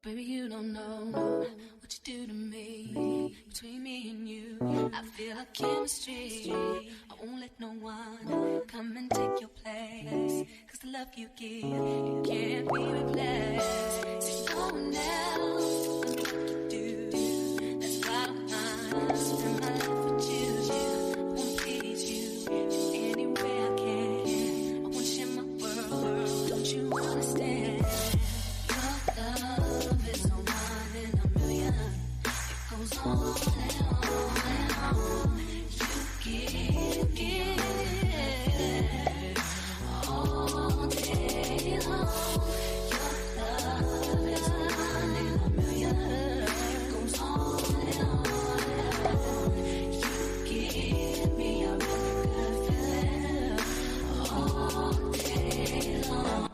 Baby, you don't know what you do to me. Between me and you, I feel like chemistry. I won't let no one come and take your place. Cause the love you give, it can't be replaced. See, no one else will do what you do. That's why I spend my life with you. I won't please you in any way I can. I wanna share my world, don't you understand? Love is no one in a million. It goes on and on and on. You give all day long. Your love is no one in a million. It goes on and on and on. You give me a really good feeling all day long.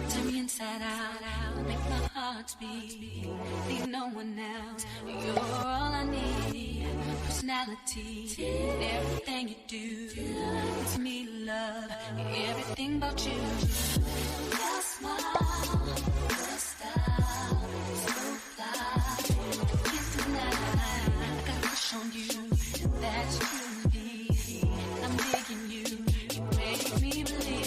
Turn me inside out, make my heart beat. Need no one else, you're all I need. Personality, and everything you do. It's me love, everything about you. Your smile, your style, so fly. I can't deny, I got a crush on you. That's truly, I'm digging you. You make me believe.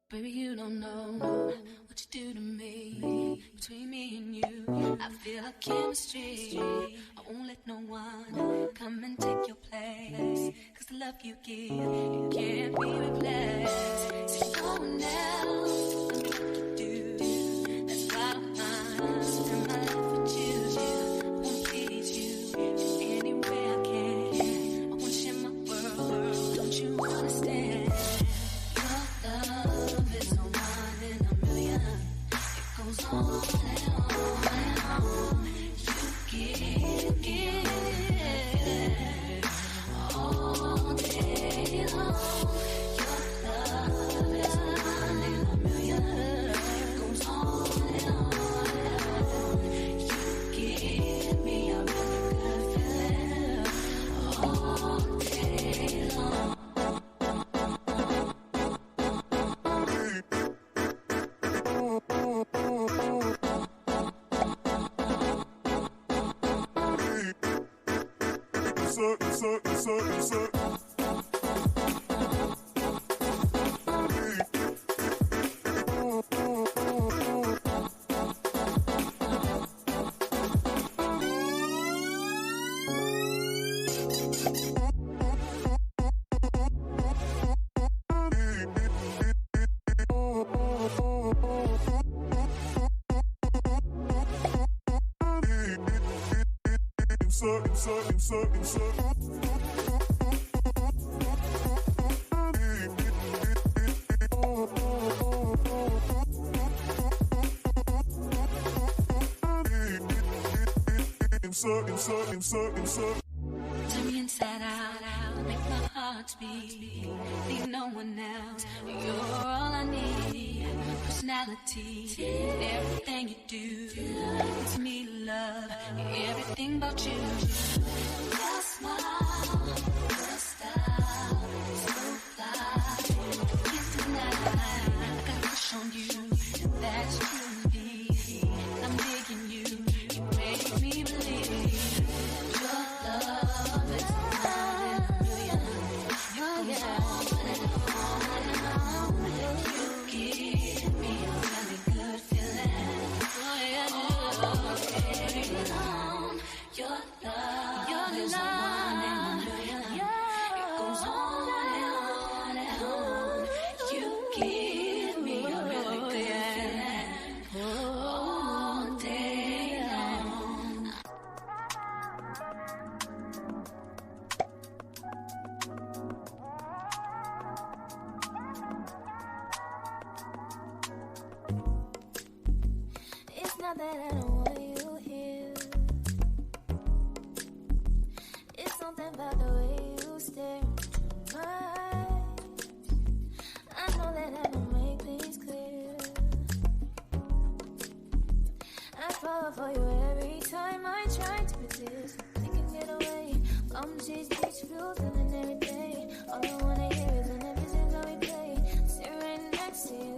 Baby, you don't know what you do to me. Between me and you, I feel like chemistry. I won't let no one come and take your place. Cause the love you give, it can't be replaced. See, no one else will do what you do. That's why I spend my life with you. I won't please you in any way I can. I wanna share my world, don't you understand? Love is no one in a million. It goes on and on and on. You give all day long. Your love is no one in a million. It goes on and on and on. You give me a really good feeling all day long. Turn me inside out, make my heart heartbeat. Need no one else. You're all I need. Personality, everything you do. It's me to love. Everything about you. Your smile, your style, so fly. Can't deny. I got a crush on you. That's true. I'm digging you. You make me believe. Your love is hallelujah. Oh yeah. You give me a really good feeling. Oh yeah. Your love is one in a million. It goes on and on and on. You give me a really good feeling all day long. It's not that I don't want you here. It's something about the way you stare into my eyes. I know that I don't make things clear. I fall for you every time I try to resist. We can get away from these beach views and every day. All I wanna hear is an episode that we play. Sit right next to you.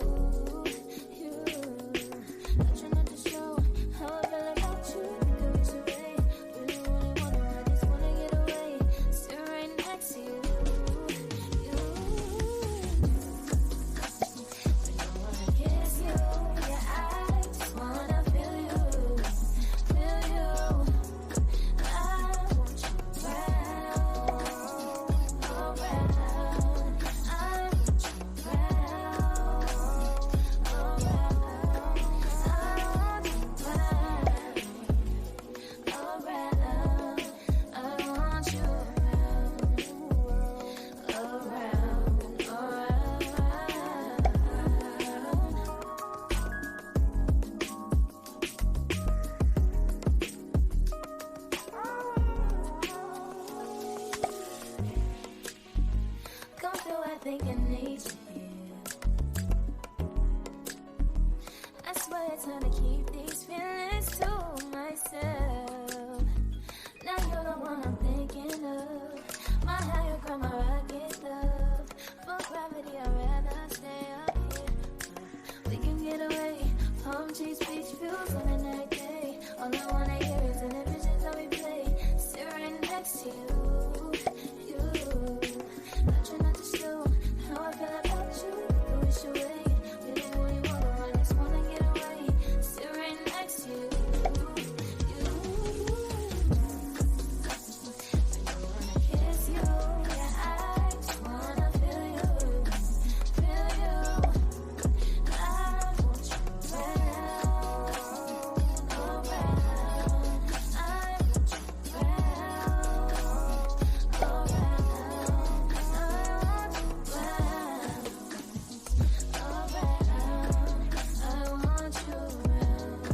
I try not to show how I feel about you. Think I wish away. Really wanna, I just wanna get away. Sit right next to you. But I wanna kiss you. Yeah, I just wanna feel you. Feel you. I want you around. Around. I want you around. Come through, I think I need you here. I swear it's hard to keep these feelings to myself. Now you're the one I'm thinking of. My higher ground, my rocket love. For gravity, I'd rather stay up here. We can get away from these beach views on a night day. All I wanna hear is an visions that we play. Sit right next to you. I try not to show how I feel about you. I wish away. Really wanna, I just wanna get away. Sit right next to you. I wanna kiss you. Yeah, I just wanna feel you. Feel you. I want you around. Around. I want you around.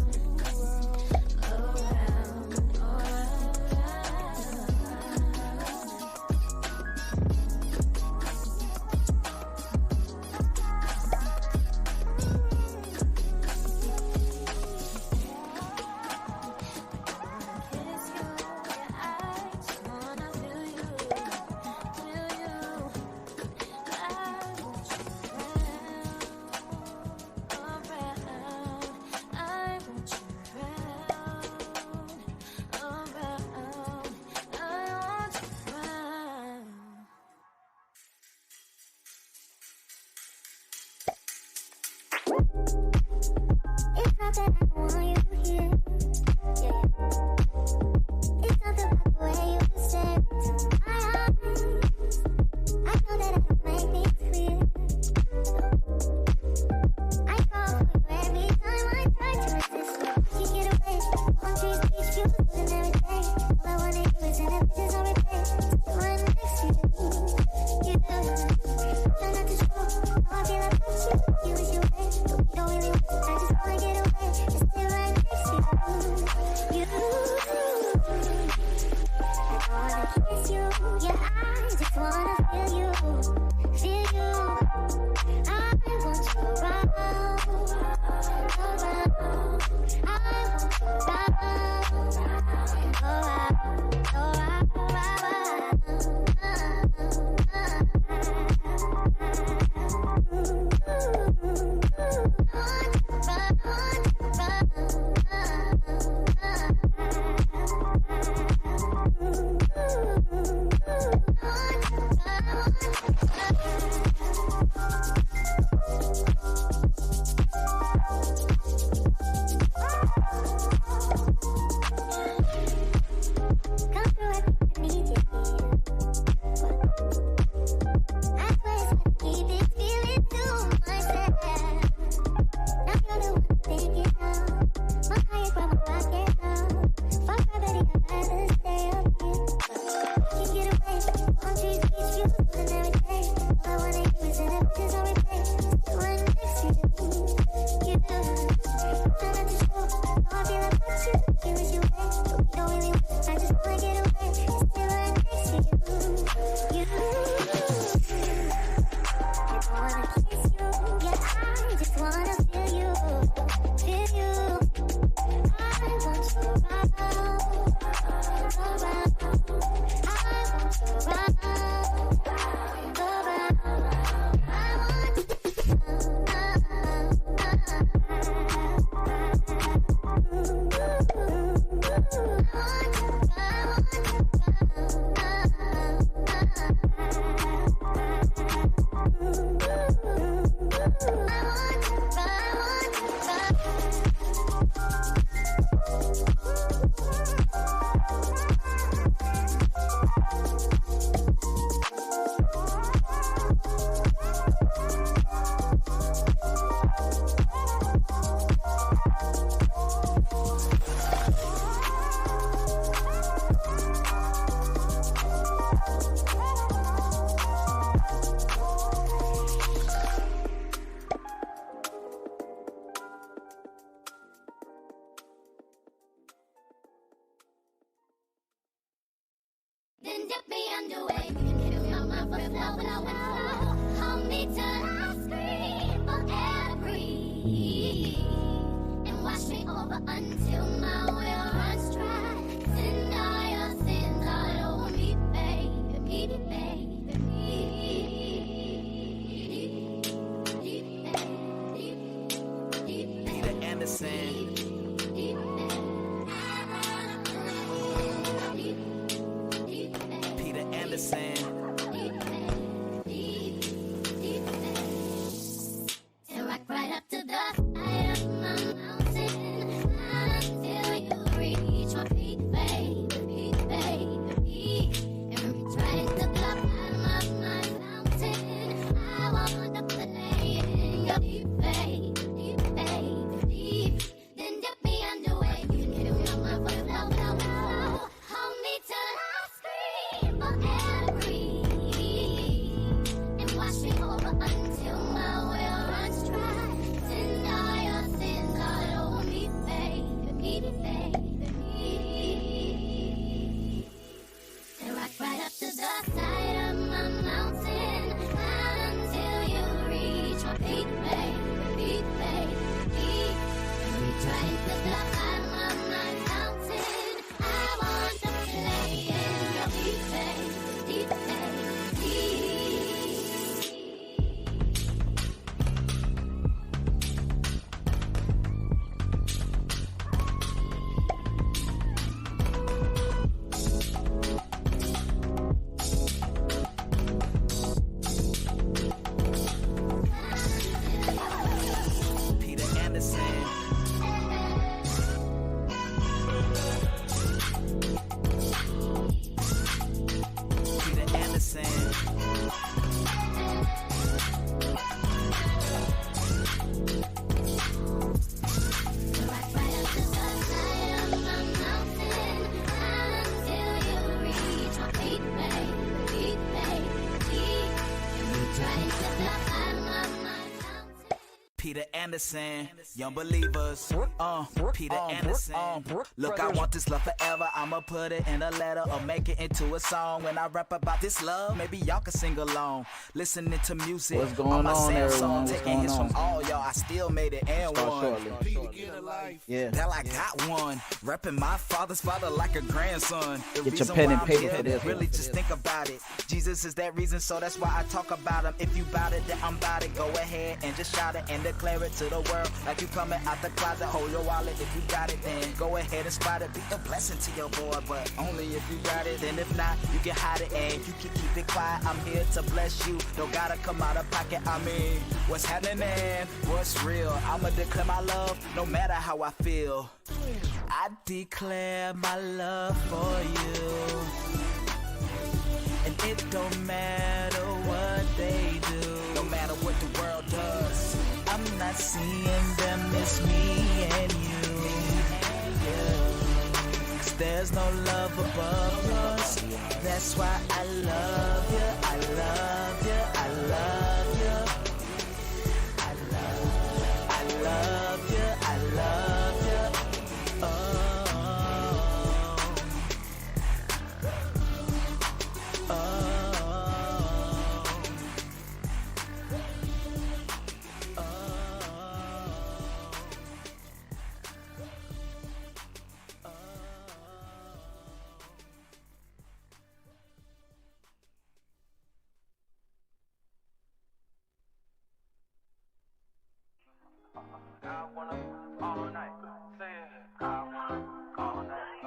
Yeah, I just wanna feel you. feel you. I want you around, around. I want you around, then dip me underway. You can feel my mind for flow when I went slow. Hold me till I scream for air to breathe, and wash me over until my will runs dry. Send all your sins all over me, baby, baby, baby. Peter Anderson. PeterAndersonShow. And rock right up to the side of my mountain. Peter Anderson, young believers. Peter Anderson. Look, I want this love forever. I'ma put it in a letter or make it into a song. When I rap about this love, maybe y'all can sing along. Listening to music What's going my on, Samsung, everyone? What's taking going hits on? from all y'all. I still made it and won. Yeah. Hell, I got one. Repping my father's father like a grandson. The Get your reason pen why and I'm paper here, for this really one. just think about it. Jesus is that reason, so that's why I talk about him. If you bout it, then I'm bout it. Go ahead and just shout it and declare it to the world. Like you coming out the closet, hold your wallet. If you got it, then go ahead and spot it. Be a blessing to your boy, but only if you got it. And if not, you can hide it and you can keep it quiet. I'm here to bless you. Don't gotta come out of pocket. I mean, what's happening? What's real? I'ma declare my love no matter how I feel. I declare my love for you. And it don't matter what they do. No matter what the world does. I'm not seeing them, it's me and you. 'Cause there's no love above us. That's why I love you, I love you, I love you. I love you, I love you.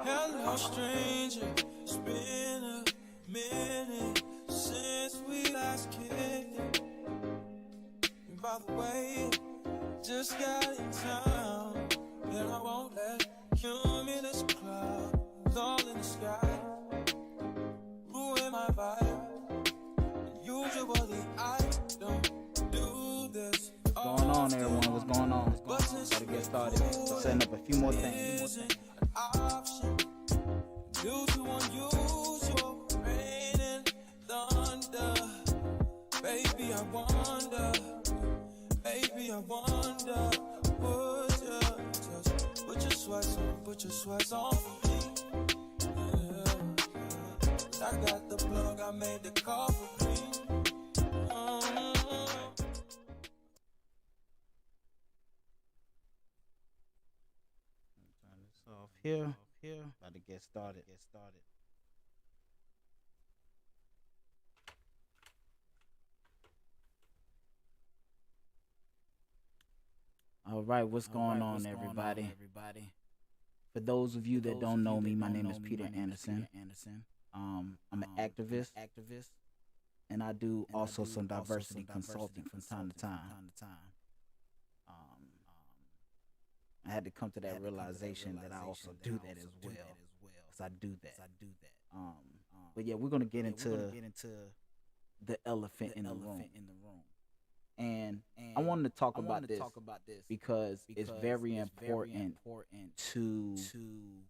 Hello, stranger. It's been a minute since we last kicked it. And by the way, just got in town, and I won't let cumulus clouds all in the sky ruin my vibe. Usually I don't do this. What's going on, everyone? What's going on? Gotta get started. Setting up a few more things. Option due to unusual rain and thunder. Baby, I wonder, would you just put your sweats on for me? Yeah. I got the plug, I made the call for me. Turn this off here. About to get started. All right, what's going on, everybody? For those of you that don't know me, my name is Peter Anderson. I'm an activist, and I do also some diversity consulting from time to time. I had to come to that realization that I also do that as well, because I do that. But yeah, we're gonna get into the elephant in the room. And I wanted to talk about this because it's very important to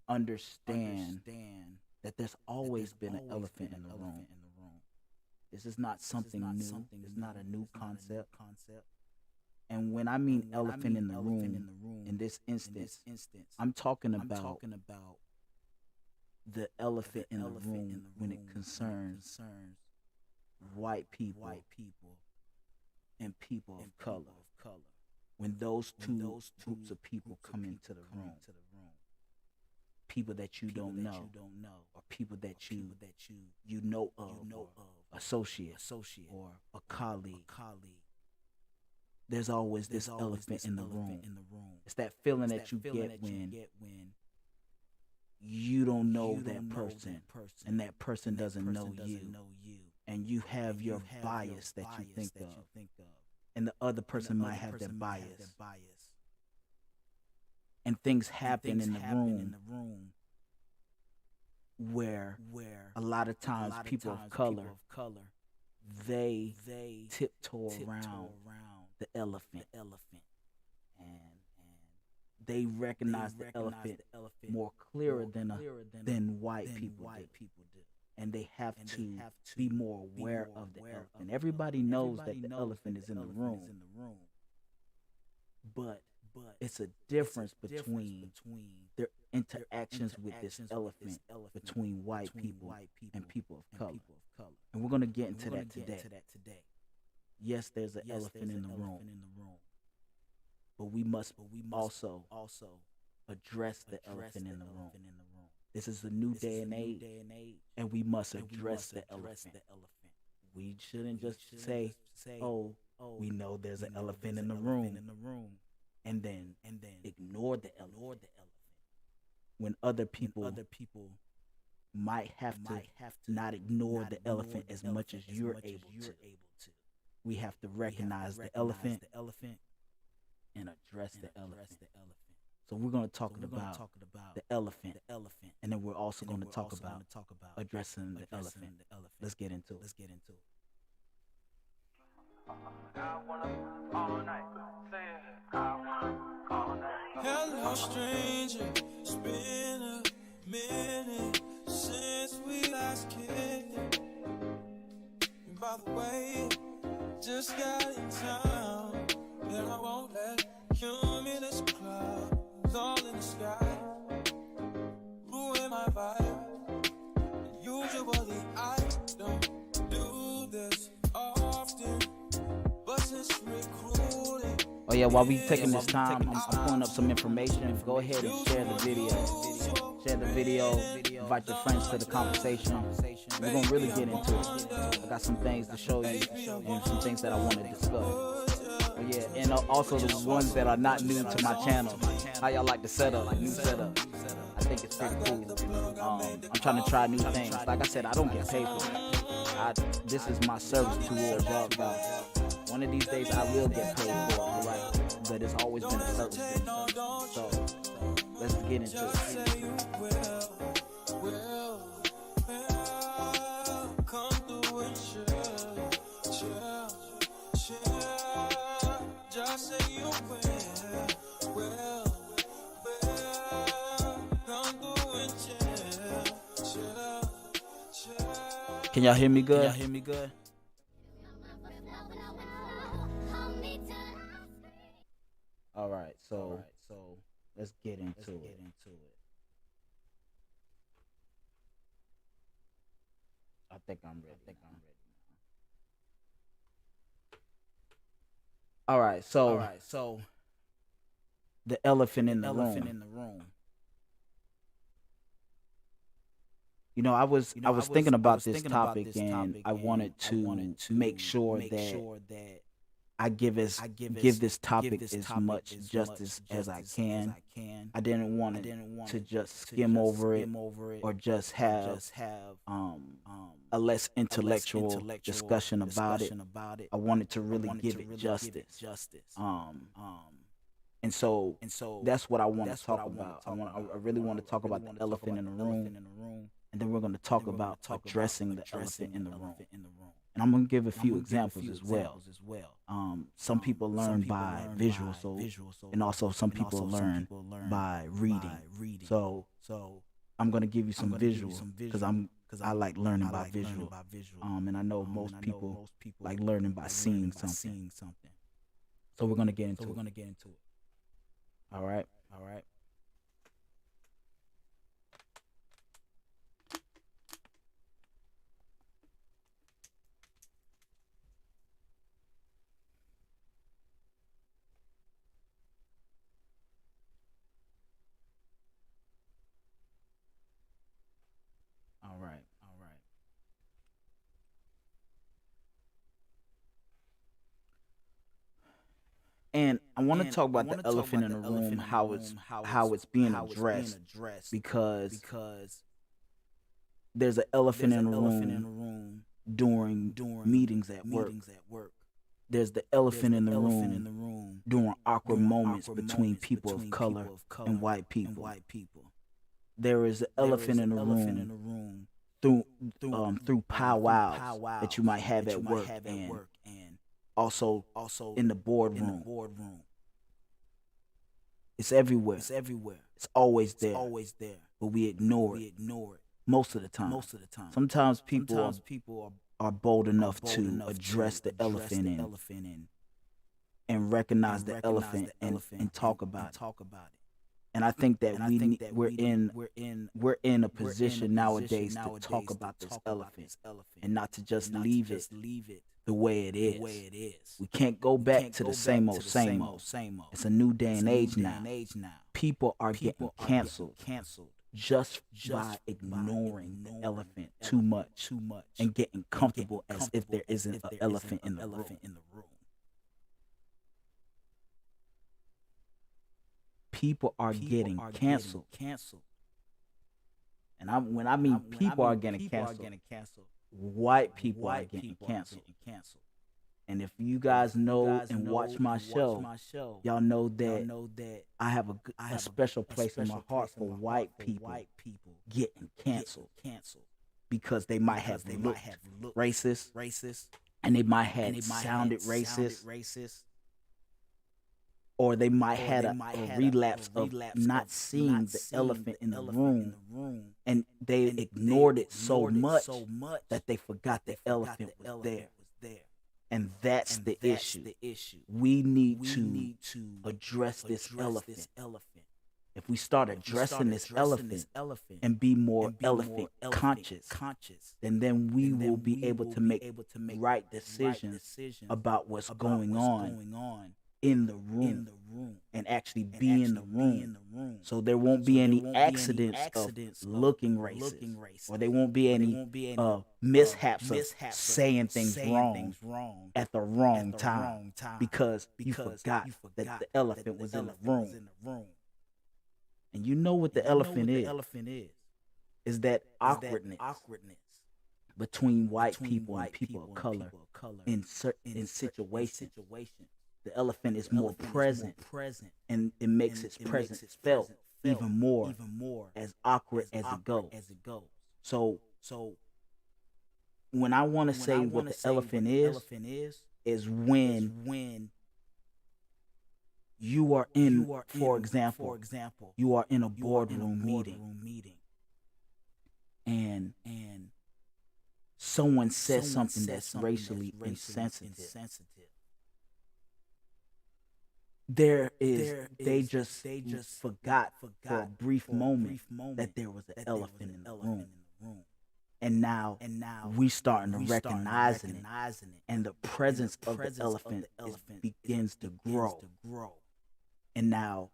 understand that there's always been an elephant in the room. This is not something new. It's not a new concept. And when I mean elephant in the room, in this instance, I'm talking about the elephant in the room when it concerns white people and people of color. When those two groups of people come into the room, people that you don't know, or people that you know of, or associate, or a colleague, there's always this elephant in the room. It's that feeling that you get when you don't know that person, and that person doesn't know you, and you have your bias that you think of, and the other person might have their bias, and things happen in the room where a lot of times people of color, they tiptoe around the elephant, and they recognize the elephant more clearer than white people do. And they have to be more aware of the elephant. Everybody knows that the elephant is in the room, but it's a difference between their interactions with this elephant between white people and people of color. And we're going to get into that today. Yes, there's an elephant in the room, but we must also address the elephant in the room. This is a new day and age, and we must address the elephant. We shouldn't just say, "Oh, we know there's an elephant in the room," and then ignore the elephant. When other people might have to not ignore the elephant as much as you're able to. We have to recognize the elephant and address the elephant. So we're going to talk about the elephant, and then we're also going to talk about addressing the elephant. Let's get into it. Hello, stranger. It's been a minute since we last kicked it. And by the way, just got in town, and I won't let cumulus clouds all in the sky ruin my vibe. Usually I don't do this often, but since recruiting. Oh yeah, while we taking this time, I'm pulling up some information. Go ahead and share the video. Share the video. Invite your friends to the conversation. We're gonna really get into it. I got some things to show you and some things that I want to discuss. But yeah, and also the ones that are not new to my channel. How y'all like the setup? New setup. I think it's pretty cool. I'm trying to try new things. Like I said, I don't get paid for it. This is my service towards y'all guys. One of these days I will get paid for it, alright? But it's always been a service thing. So let's get into it. Can y'all hear me good? All right, so let's get into it. I think I'm ready. All right, so the elephant in the room. You know, I was thinking about this topic, and I wanted to make sure that I give this topic as much justice as I can. I didn't want to just skim over it or just have a less intellectual discussion about it. I wanted to really give it justice. And so that's what I want to talk about. I really want to talk about the elephant in the room, and then we're going to talk about addressing the elephant in the room. And I'm going to give a few examples as well. Some people learn by visual, and also some people learn by reading. So I'm going to give you some visual because I like learning by visual. And I know most people like learning by seeing something. So we're going to get into it. All right. And I want to talk about the elephant in the room, how it's being addressed, because there's an elephant in the room during meetings at work. There's the elephant in the room during awkward moments between people of color and white people. There is an elephant in the room through powwows that you might have at work, and also in the boardroom. It's everywhere. It's always there. But we ignore it most of the time. Sometimes people are bold enough to address the elephant and recognize the elephant and talk about it. And I think that we're in a position nowadays to talk about this elephant and not to just leave it the way it is. We can't go back to the same old. It's a new day and age now. People are getting canceled just by ignoring the elephant too much and getting comfortable as if there isn't an elephant in the room. People are getting canceled. And when I mean people are getting canceled, white people are getting canceled. And if you guys know and watch my show, y'all know that I have a special place in my heart for white people getting canceled because they might have looked racist, and they might have sounded racist, or they might have a relapse of not seeing the elephant in the room, and they ignored it so much that they forgot the elephant was there. And that's the issue. We need to address this elephant. If we start addressing this elephant and be more elephant conscious, then we will be able to make right decisions about what's going on in the room and actually be in the room. So there won't be any accidents of looking racist, or there won't be any mishaps of saying things wrong at the wrong time because you forgot that the elephant was in the room. And you know what the elephant is that awkwardness between white people and people of color in situations. The elephant is more present, and it makes its presence felt even more as awkward as it goes. So when I want to say what the elephant is when you are in, for example, you are in a boardroom meeting, and someone says something that's racially insensitive. They just forgot for a brief moment that there was an elephant in the room. And now we starting to recognize it, and the presence of the elephant begins to grow. And now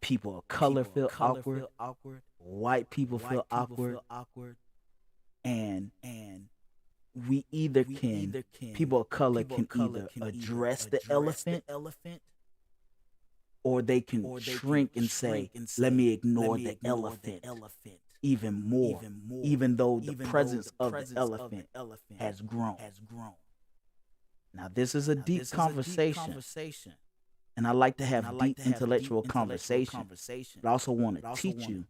people of color feel awkward, white people feel awkward, and we either can, people of color can either address the elephant, or they can shrink and say, let me ignore the elephant even more, even though the presence of the elephant has grown. Now, this is a deep conversation, and I like to have deep intellectual conversation, but I also want to teach you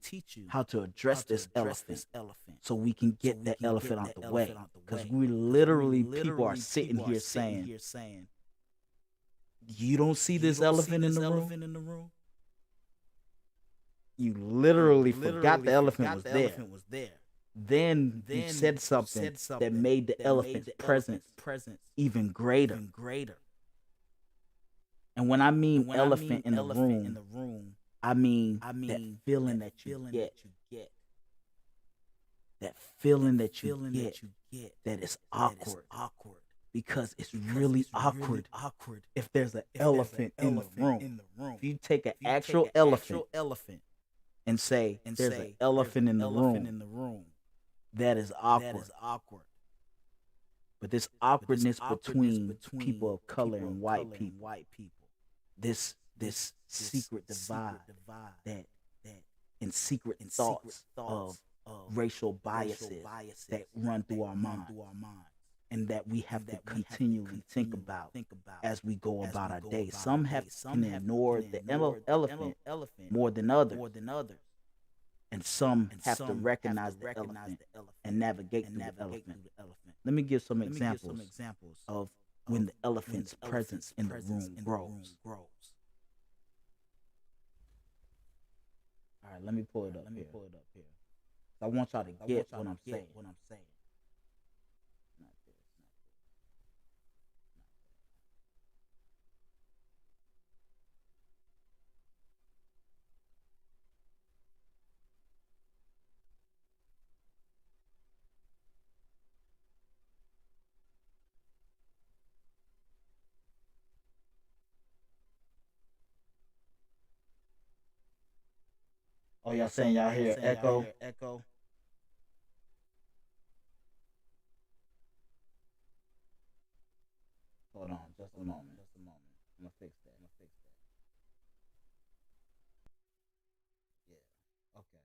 how to address this elephant so we can get that elephant out the way. Because people are sitting here saying, you don't see this elephant in the room? You literally forgot the elephant was there. Then you said something that made the elephant's presence even greater. And when I mean elephant in the room, I mean that feeling that you get. That feeling that you get that is awkward. Because it's really awkward if there's an elephant in the room. If you take an actual elephant and say there's an elephant in the room, that is awkward. But this awkwardness between people of color and white people, this secret divide that and secret thoughts of racial biases that run through our mind, and that we have to continually think about as we go about our day. Some can ignore the elephant more than others, and some have to recognize the elephant and navigate through the elephant. Let me give some examples of when the elephant's presence in the room grows. All right, let me pull it up here. I want y'all to get what I'm saying. Oh, y'all saying y'all hear echo? Hold on, just a moment. I'm gonna fix that. Yeah. Okay.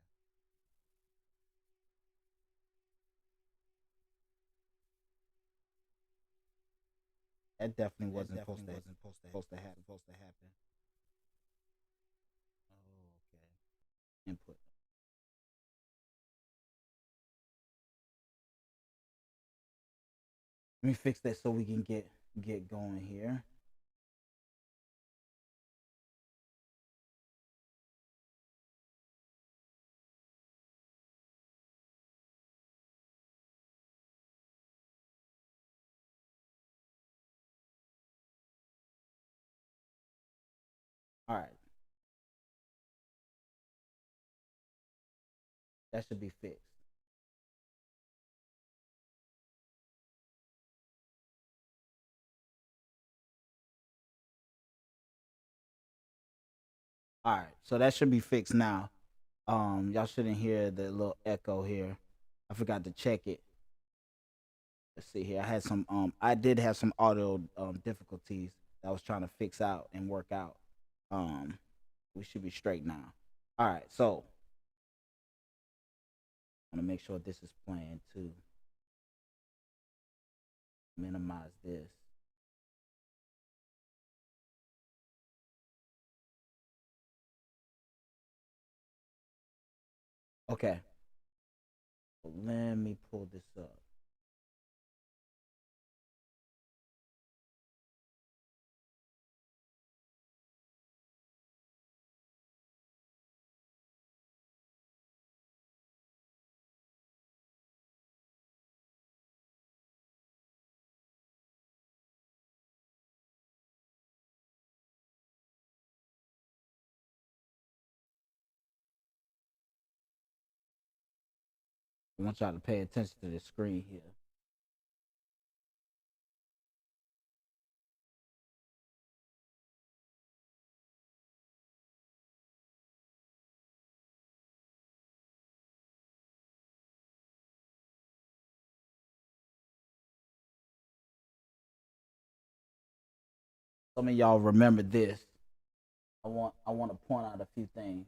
That definitely wasn't supposed to happen. Oh, okay. Input. Let me fix that so we can get going here. All right. That should be fixed. All right. So that should be fixed now. Y'all shouldn't hear the little echo here. I forgot to check it. Let's see here. I did have some audio difficulties that I was trying to fix out and work out. Um we should be straight now. All right, so I'm gonna make sure this is playing too. Minimize this. Okay. So let me pull this up. I want y'all to pay attention to the screen here. Some of y'all remember this. I want to point out a few things.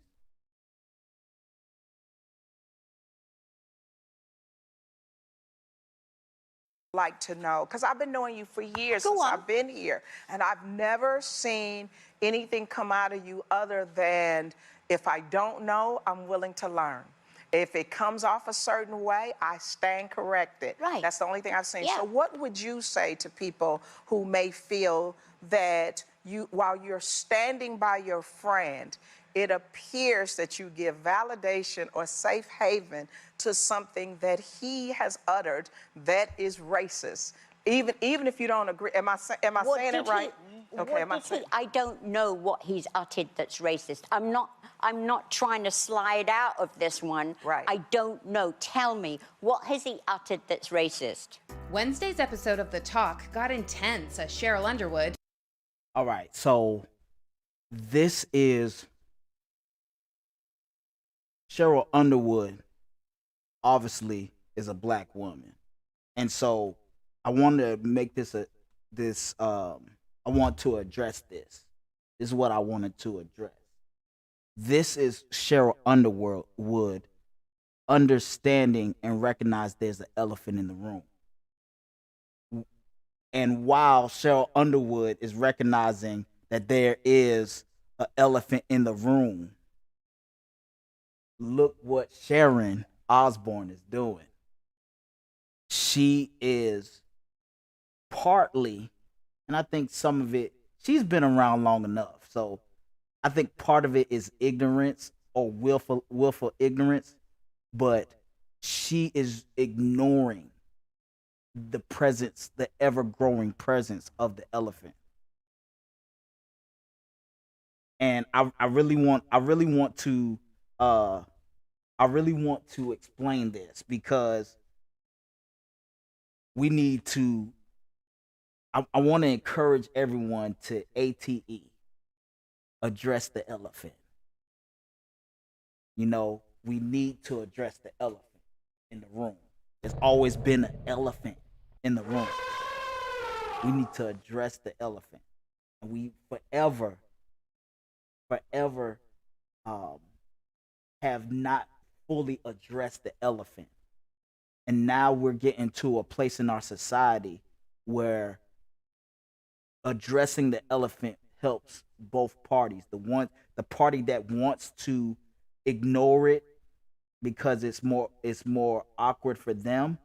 Like to know, because I've been knowing you for years since I've been here, and I've never seen anything come out of you other than, if I don't know, I'm willing to learn. If it comes off a certain way, I stand corrected. Right. That's the only thing I've seen. Yeah. So what would you say to people who may feel that you, while you're standing by your friend, it appears that you give validation or safe haven to something that he has uttered that is racist, even if you don't agree? Am I saying it right? Okay, I don't know what he's uttered that's racist. I'm not trying to slide out of this one. Right. I don't know. Tell me, what has he uttered that's racist? Wednesday's episode of The Talk got intense as Cheryl Underwood. All right, so this is Cheryl Underwood. Obviously, is a black woman, and so I want to make I want to address this. This is what I wanted to address. This is Cheryl Underwood understanding and recognize there's an elephant in the room. And while Cheryl Underwood is recognizing that there is an elephant in the room, look what Sharon Osbourne is doing. She is partly, and I think some of it, she's been around long enough. So I think part of it is ignorance or willful ignorance, but she is ignoring the presence, the ever-growing presence of the elephant. And I really want to explain this, because we need to, I want to encourage everyone to ATE, address the elephant. You know, we need to address the elephant in the room. There's always been an elephant in the room. We need to address the elephant. And we forever um, have not fully addressed the elephant. And now we're getting to a place in our society where addressing the elephant helps both parties. The party that wants to ignore it because it's more awkward for them,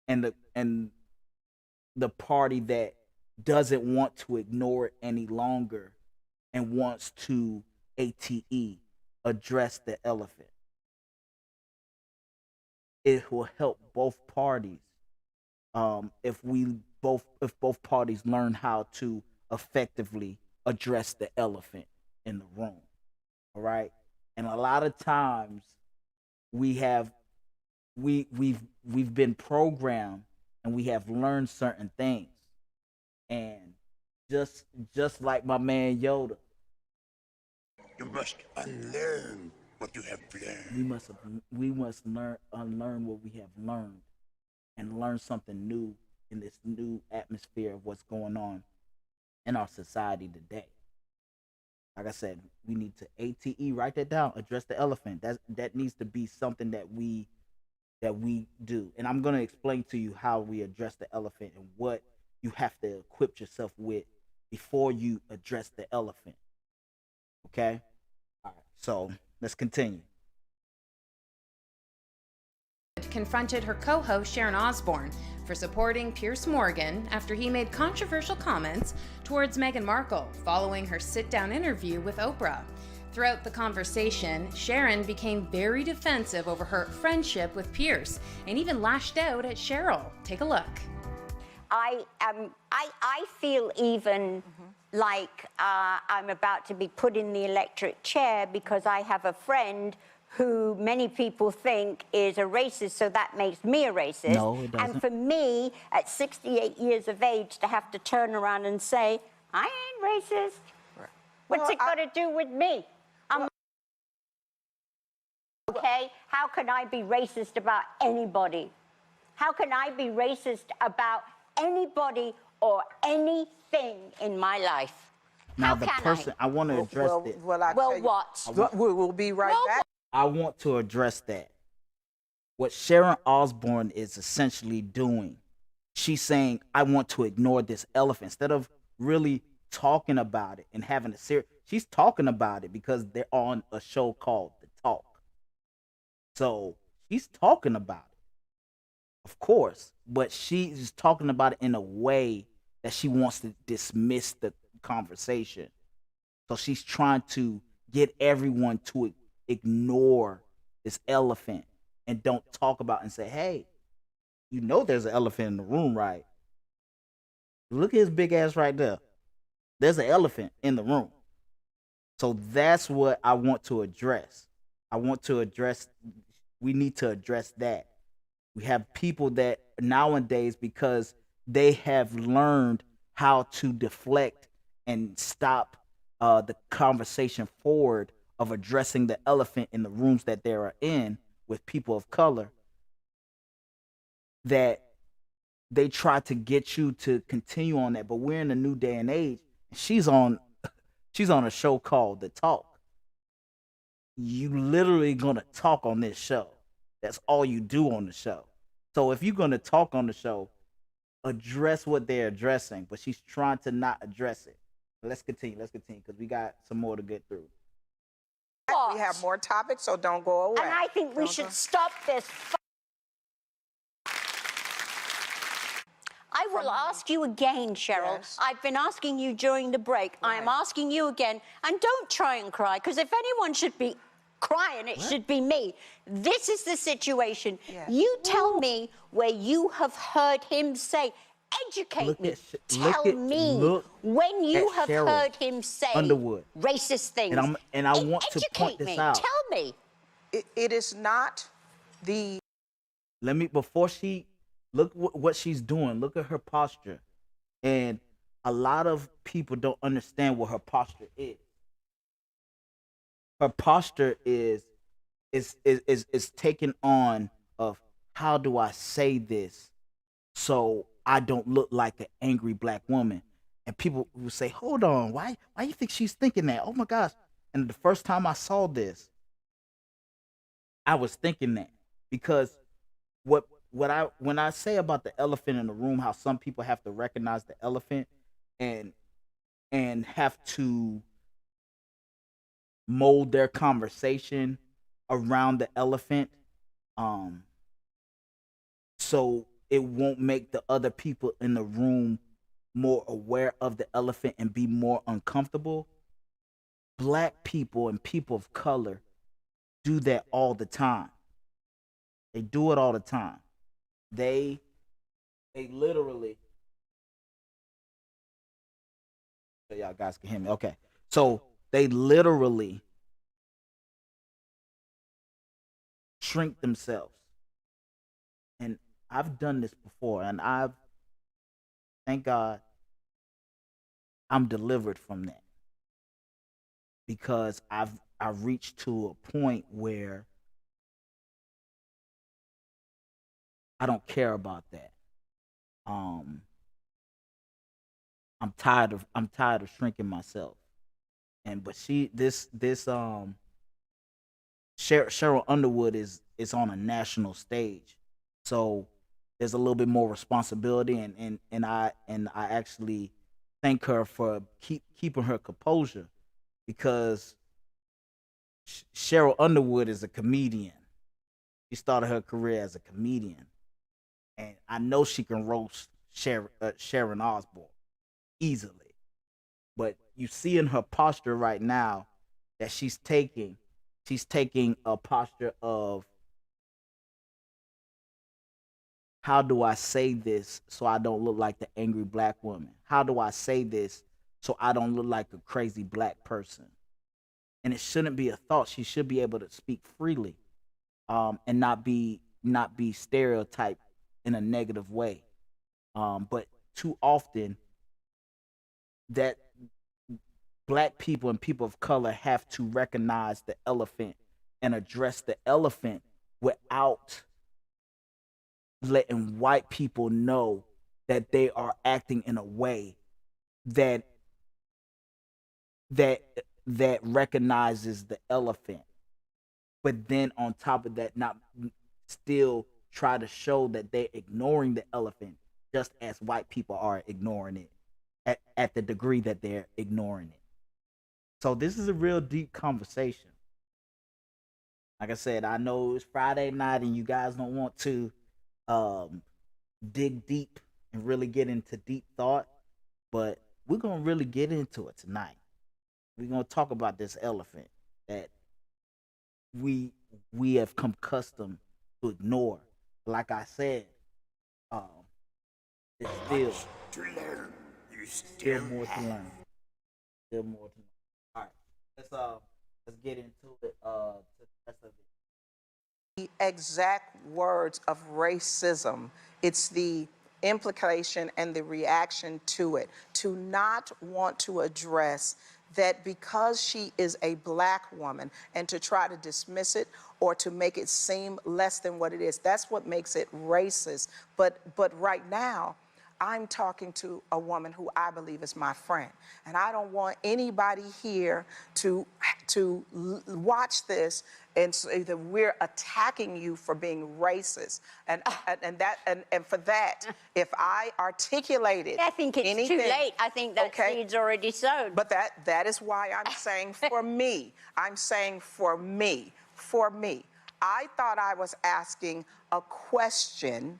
and the party that doesn't want to ignore it any longer and wants to address the elephant. It will help both parties if both parties learn how to effectively address the elephant in the room. All right, and a lot of times we have we've been programmed and we have learned certain things, and just like my man Yoda, You must unlearn what you have learned. we must unlearn what we have learned and learn something new in this new atmosphere of what's going on in our society today. Like I said, we need to write that down, address the elephant. That needs to be something that we do. And I'm gonna explain to you how we address the elephant and what you have to equip yourself with before you address the elephant. Okay? All right. So let's continue. Confronted her co-host Sharon Osbourne for supporting Piers Morgan after he made controversial comments towards Meghan Markle following her sit-down interview with Oprah. Throughout the conversation, Sharon became very defensive over her friendship with Piers and even lashed out at Cheryl. Take a look. I feel even like I'm about to be put in the electric chair because I have a friend who many people think is a racist, so that makes me a racist. No, it doesn't. And for me, at 68 years of age, to have to turn around and say, I ain't racist. What's it got to do with me? Okay, how can I be racist about anybody? How can I be racist about anybody or anything in my life? Now How the can person I want to address this. We'll be right back. I want to address that. What Sharon Osbourne is essentially doing, she's saying, I want to ignore this elephant. Instead of really talking about it and having a serious, she's talking about it because they're on a show called The Talk. So she's talking about it, of course, but she's talking about it in a way that she wants to dismiss the conversation. So she's trying to get everyone to ignore this elephant and don't talk about it and say, hey, you know there's an elephant in the room, right? Look at his big ass right there. There's an elephant in the room. So that's what I want to address. We need to address that. We have people that nowadays, because they have learned how to deflect and stop the conversation forward of addressing the elephant in the rooms that they are in with people of color, that they try to get you to continue on that. But we're in a new day and age. She's on a show called The Talk. You literally gonna talk on this show. That's all you do on the show. So if you're gonna talk on the show, address what they're addressing. But she's trying to not address it. Let's continue because we got some more to get through. We have more topics, so don't go away. And I think we should stop this. I will ask you again, Cheryl. Yes. I've been asking you during the break. I am asking you again. And don't try and cry, because if anyone should be crying, it should be me. This is the situation. Yes. You tell me where you have heard him say, educate me. Tell me when you have Cheryl heard him say Underwood. racist things. And I want to point this out. Tell me. It is not the... Before she, look what she's doing. Look at her posture. And a lot of people don't understand what her posture is. Her posture is is taken on of how do I say this so I don't look like an angry black woman. And people will say, hold on, why you think she's thinking that? Oh my gosh. And the first time I saw this, I was thinking that because when I say about the elephant in the room, how some people have to recognize the elephant and have to mold their conversation around the elephant, so it won't make the other people in the room more aware of the elephant and be more uncomfortable. Black people and people of color do that all the time. They do it all the time. They literally. So y'all guys can hear me. Okay. So they literally shrink themselves. And I've done this before, and thank God I'm delivered from that. Because I've reached to a point where I don't care about that. I'm tired of shrinking myself. And but Cheryl Underwood is on a national stage. So there's a little bit more responsibility, and I actually thank her for keeping her composure, because Cheryl Underwood is a comedian. She started her career as a comedian, and I know she can roast Sharon Osbourne easily. But you see in her posture right now that she's taking a posture of, how do I say this so I don't look like the angry black woman? How do I say this so I don't look like a crazy black person? And it shouldn't be a thought. She should be able to speak freely, and not be stereotyped in a negative way. But too often that black people and people of color have to recognize the elephant and address the elephant without letting white people know that they are acting in a way that recognizes the elephant, but then on top of that, not still try to show that they're ignoring the elephant, just as white people are ignoring it at the degree that they're ignoring it. So this is a real deep conversation. Like I said, I know it's Friday night and you guys don't want to dig deep and really get into deep thought, but we're gonna really get into it tonight. We're gonna talk about this elephant that we have come accustomed to ignore. Like I said, it's still To learn. You still more to learn. Still more to learn. All right, let's get into it. To the rest of it. The exact words of racism. It's the implication and the reaction to it. To not want to address that because she is a black woman and to try to dismiss it or to make it seem less than what it is. That's what makes it racist. But right now, I'm talking to a woman who I believe is my friend. And I don't want anybody here to watch this and say that we're attacking you for being racist. And for that, if I articulated I think it's anything, too late. I think that seed's already sown. But that is why I'm saying for me. I'm saying for me. For me. I thought I was asking a question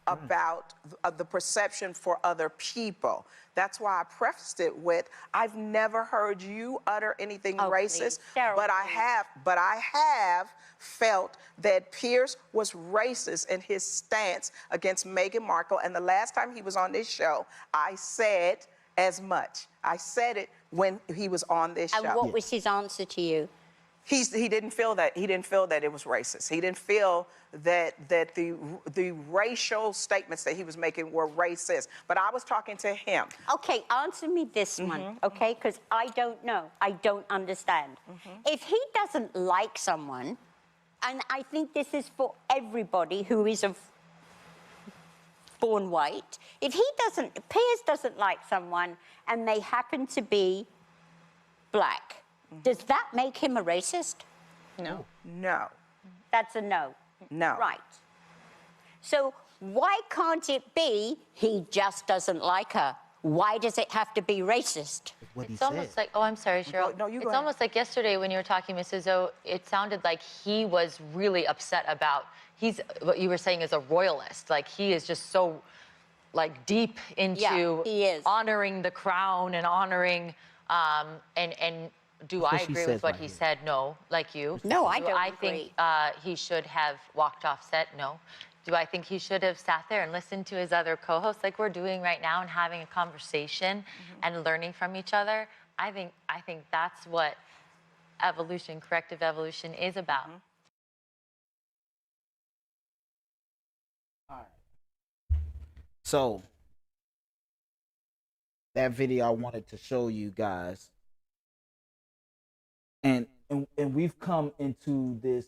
about the perception for other people. That's why I prefaced it with, I've never heard you utter anything racist, but I have felt that Pierce was racist in his stance against Meghan Markle. And the last time he was on this show, I said as much. I said it when he was on this show. And what was his answer to you? He didn't feel that it was racist. He didn't feel that the racial statements that he was making were racist. But I was talking to him. Okay, answer me this one, okay? Because I don't know. I don't understand. If he doesn't like someone, And I think this is for everybody who is born white. If Piers doesn't like someone and they happen to be black, does that make him a racist? No. No. That's a no. No. Right. So why can't it be he just doesn't like her? Why does it have to be racist? It's almost like, oh, I'm sorry, Cheryl. No, you go It's ahead. almost like yesterday when you were talking, Mrs. O, it sounded like he was really upset about, what you were saying is a royalist. Like, he is just so, like, deep into he is. honoring the crown and honoring, and do I agree with what he said? No, like you. No, I Do don't I agree. think he should have walked off set? No. Do I think he should have sat there and listened to his other co-hosts like we're doing right now and having a conversation and learning from each other? I think that's what evolution, corrective evolution is about. All right. So that video I wanted to show you guys, and we've come into this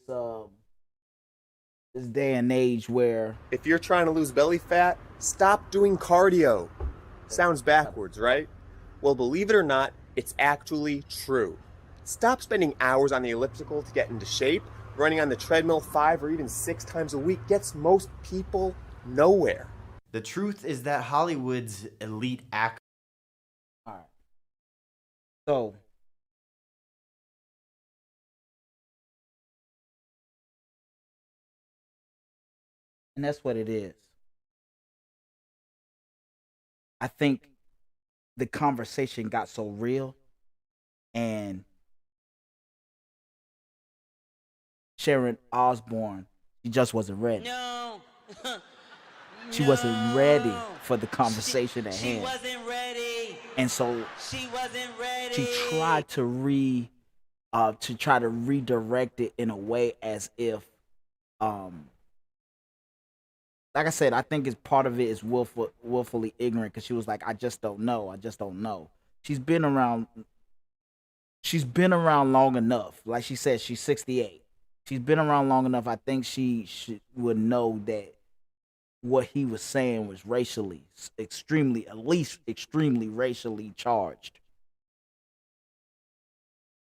this day and age where If you're trying to lose belly fat, stop doing cardio. Sounds backwards, right? Well, believe it or not, it's actually true. Stop spending hours on the elliptical to get into shape. Running on the treadmill 5 or even 6 times a week gets most people nowhere. The truth is that Hollywood's elite actors. all right. So and that's what it is. I think the conversation got so real, and Sharon Osbourne, she just wasn't ready. No. She wasn't ready for the conversation at She hand. wasn't ready. And so She wasn't ready. she tried to redirect it in a way as if like I said, I think it's part of it is willfully ignorant, because she was like, I just don't know. She's been around long enough. Like she said, she's 68. She's been around long enough. I think she would know that what he was saying was extremely racially charged.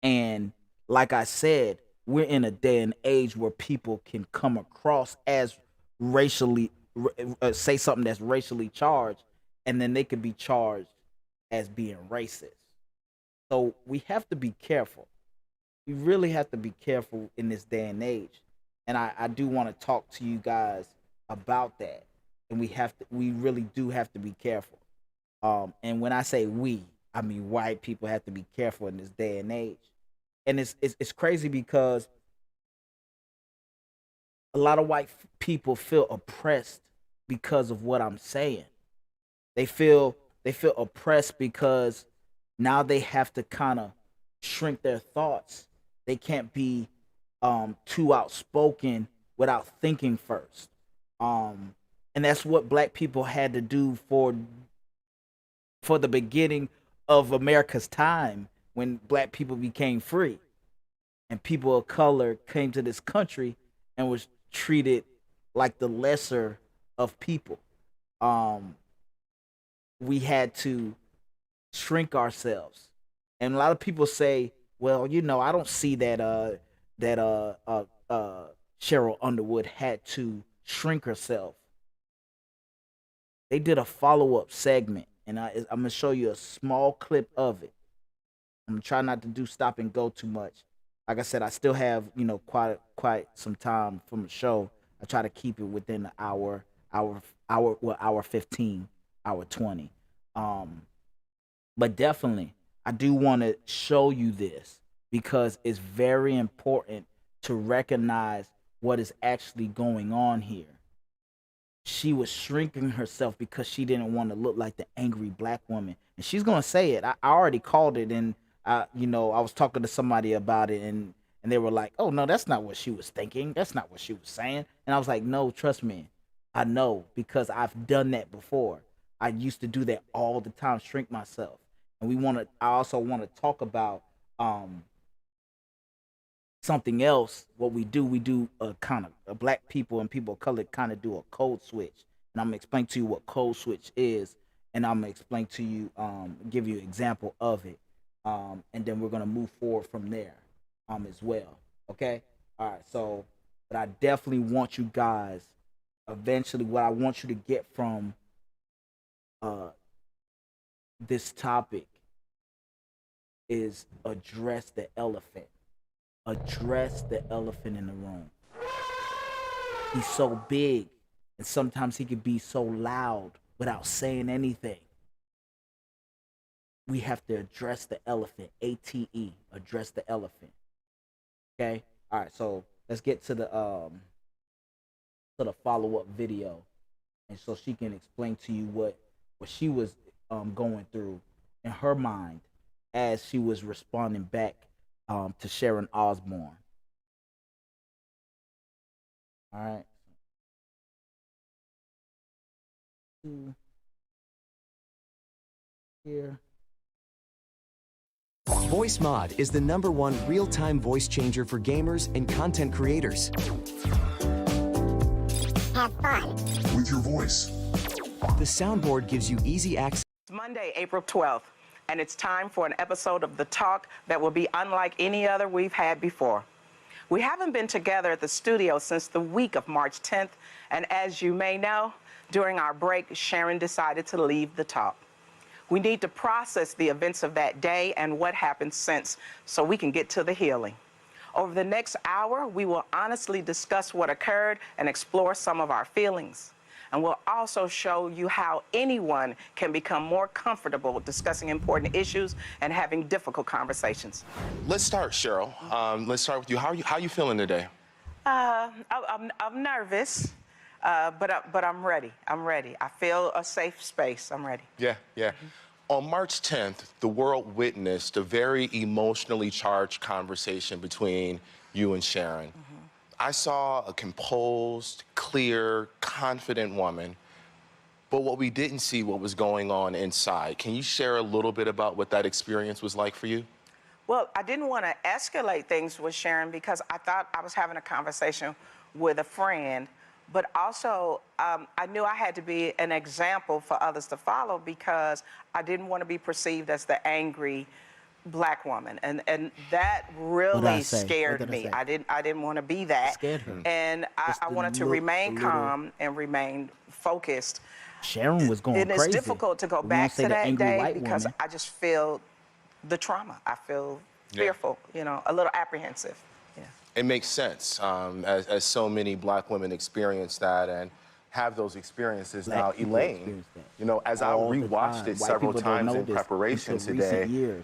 And like I said, we're in a day and age where people can come across as racially say something that's racially charged, and then they could be charged as being racist. So we have to be careful. We really have to be careful in this day and age. And I do want to talk to you guys about that. And we really do have to be careful. And when I say we, I mean white people have to be careful in this day and age. And it's crazy because a lot of white people feel oppressed because of what I'm saying. They feel oppressed because now they have to kind of shrink their thoughts. They can't be too outspoken without thinking first. And that's what black people had to do for the beginning of America's time, when black people became free and people of color came to this country and was treated like the lesser of people. We had to shrink ourselves. And a lot of people say, well, I don't see that Cheryl Underwood had to shrink herself. They did a follow-up segment, and I'm gonna show you a small clip of it. I'm gonna try not to do stop and go too much. Like I said, I still have quite some time from the show. I try to keep it within the hour 15, hour 20. But definitely, I do want to show you this because it's very important to recognize what is actually going on here. She was shrinking herself because she didn't want to look like the angry black woman. And she's going to say it. I already called it, and I was talking to somebody about it, and they were like, oh, no, that's not what she was thinking. That's not what she was saying. And I was like, no, trust me. I know, because I've done that before. I used to do that all the time, shrink myself. And I also want to talk about something else. What we do a kind of black people and people of color kind of do a code switch, and I'm gonna explain to you what code switch is, and I'm gonna explain to you, give you an example of it, and then we're gonna move forward from there, as well. Okay, all right. So, but I definitely want you guys, eventually, what I want you to get from this topic is address the elephant. Address the elephant in the room. He's so big, and sometimes he can be so loud without saying anything. We have to address the elephant. ATE. Address the elephant. Okay? All right, so let's get to the follow-up video, and so she can explain to you what she was going through in her mind as she was responding back to Sharon Osbourne. All right. Here. VoiceMod is the #1 real-time voice changer for gamers and content creators. Have fun with your voice. The soundboard gives you easy access. It's Monday, April 12th, and it's time for an episode of The Talk that will be unlike any other we've had before. We haven't been together at the studio since the week of March 10th, and as you may know, during our break, Sharon decided to leave The Talk. We need to process the events of that day and what happened since so we can get to the healing. Over the next hour, we will honestly discuss what occurred and explore some of our feelings. And we'll also show you how anyone can become more comfortable discussing important issues and having difficult conversations. Let's start, Cheryl. Let's start with you. How are you feeling today? I'm nervous, but I'm ready. I'm ready. I feel a safe space. I'm ready. Yeah. On March 10th, the world witnessed a very emotionally charged conversation between you and Sharon. I saw a composed, clear, confident woman, but what we didn't see what was going on inside. Can you share a little bit about what that experience was like for you? Well, I didn't want to escalate things with Sharon because I thought I was having a conversation with a friend, but also I knew I had to be an example for others to follow because I didn't want to be perceived as the angry Black woman, and that really scared me. I didn't want to be that. Scared her. And I wanted to remain calm and remain focused. Sharon was going crazy. And it's difficult to go back to that day because I just feel the trauma. I feel fearful, a little apprehensive. Yeah. It makes sense, as so many Black women experience that and have those experiences. Now, Elaine, as I rewatched it several times in preparation today,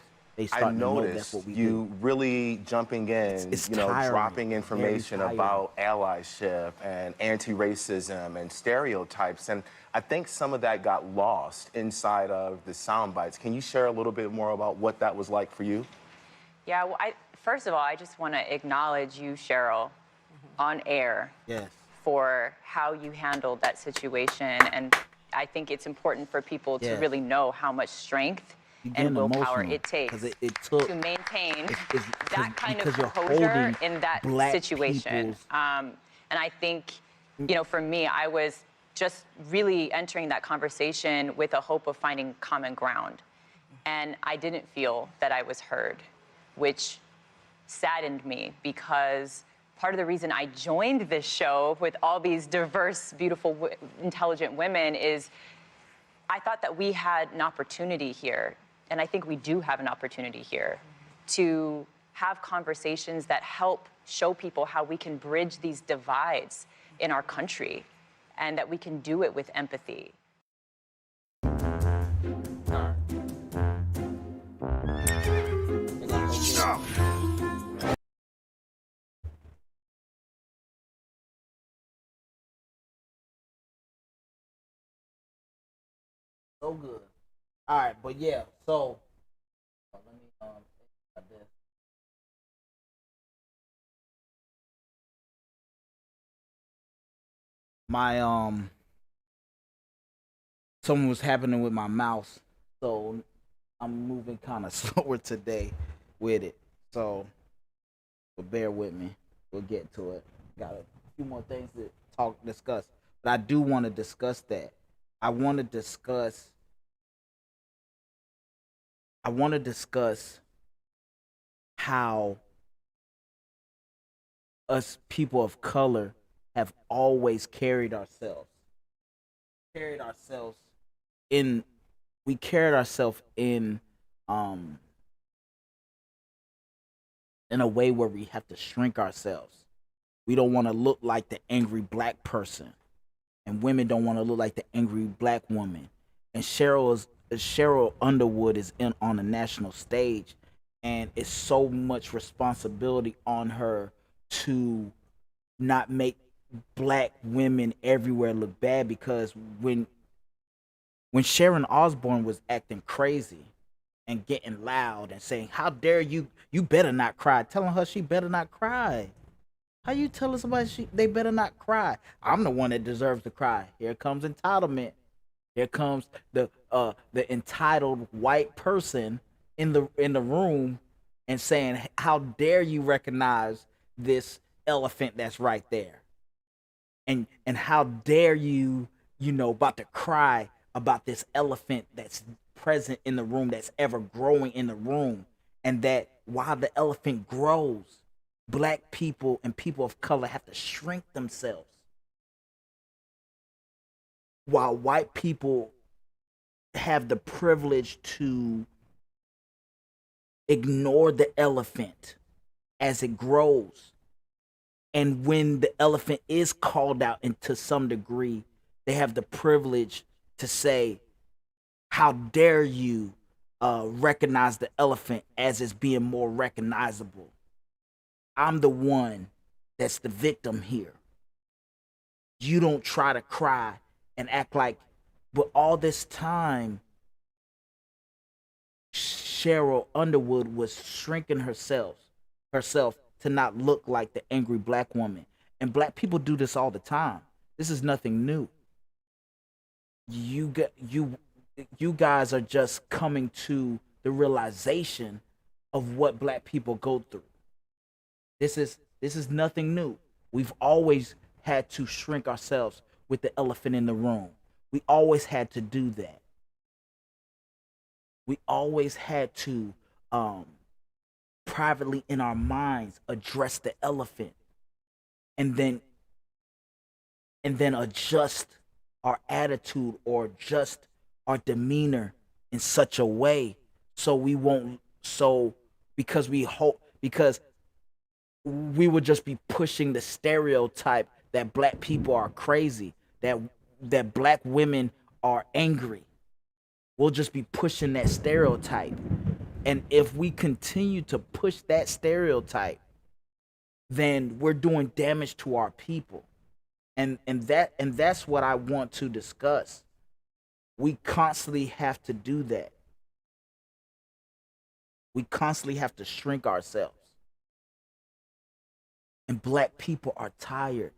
I noticed you really jumping in, dropping information about allyship and anti-racism and stereotypes. And I think some of that got lost inside of the sound bites. Can you share a little bit more about what that was like for you? Yeah, well, first of all, I just want to acknowledge you, Cheryl, on air for how you handled that situation. And I think it's important for people to really know how much strength and willpower it takes to maintain that kind of composure in that situation. And I think, for me, I was just really entering that conversation with a hope of finding common ground. And I didn't feel that I was heard, which saddened me because part of the reason I joined this show with all these diverse, beautiful, intelligent women is I thought that we had an opportunity here. And I think we do have an opportunity here to have conversations that help show people how we can bridge these divides in our country and that we can do it with empathy. So good. All right, but yeah, so let me this. My something was happening with my mouse, so I'm moving kind of slower today with it. So but bear with me. We'll get to it. Got a few more things to discuss, but I do want to discuss that. I want to discuss. I want to discuss how us people of color have always carried ourselves. Carried ourselves in. We carried ourselves in a way where we have to shrink ourselves. We don't want to look like the angry black person, and women don't want to look like the angry black woman. And Cheryl Underwood is on the national stage, and it's so much responsibility on her to not make black women everywhere look bad, because when Sharon Osbourne was acting crazy and getting loud and saying, "How dare you? You better not cry," telling her she better not cry. How you telling somebody they better not cry? I'm the one that deserves to cry. Here comes entitlement. Here comes the entitled white person in the room and saying, "How dare you recognize this elephant that's right there?" And how dare you, about to cry about this elephant that's present in the room, that's ever growing in the room, and that while the elephant grows, black people and people of color have to shrink themselves, while white people have the privilege to ignore the elephant as it grows. And when the elephant is called out, and to some degree, they have the privilege to say, "How dare you recognize the elephant as it's being more recognizable? I'm the one that's the victim here. You don't try to cry and act like," but all this time, Cheryl Underwood was shrinking herself to not look like the angry black woman. And black people do this all the time. This is nothing new. You guys are just coming to the realization of what black people go through. This is nothing new. We've always had to shrink ourselves with the elephant in the room. We always had to do that. We always had to privately in our minds address the elephant, and then adjust our attitude or adjust our demeanor in such a way so we won't because we would just be pushing the stereotype that black people are crazy, that black women are angry. We'll just be pushing that stereotype. And if we continue to push that stereotype, then we're doing damage to our people. And that's what I want to discuss. We constantly have to do that. We constantly have to shrink ourselves. And black people are tired.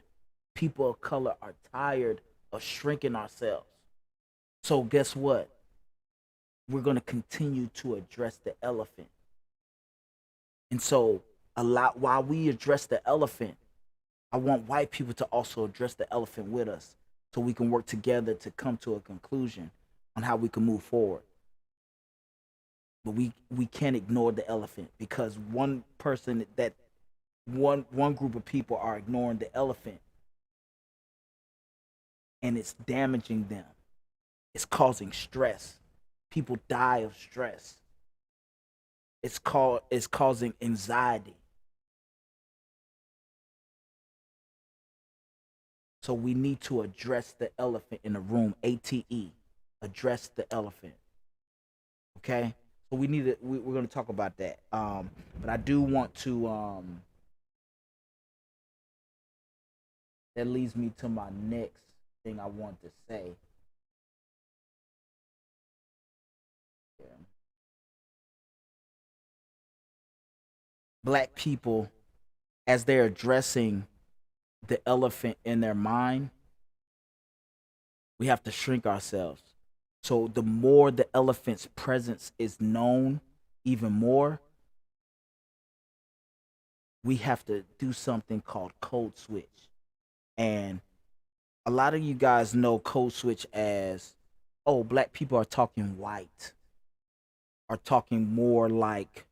People of color are tired of shrinking ourselves. So guess what? We're going to continue to address the elephant. And so while we address the elephant, I want white people to also address the elephant with us, so we can work together to come to a conclusion on how we can move forward. But we can't ignore the elephant, because one group of people are ignoring the elephant, and it's damaging them. It's causing stress. People die of stress. It's causing anxiety. So we need to address the elephant in the room. ATE, address the elephant. Okay, so we're going to talk about that. But I do want to. That leads me to my next thing I want to say. Yeah. Black people, as they're addressing the elephant in their mind, we have to shrink ourselves. So the more the elephant's presence is known even more, we have to do something called code switch. And a lot of you guys know code switch as, oh, black people are talking white, are talking more like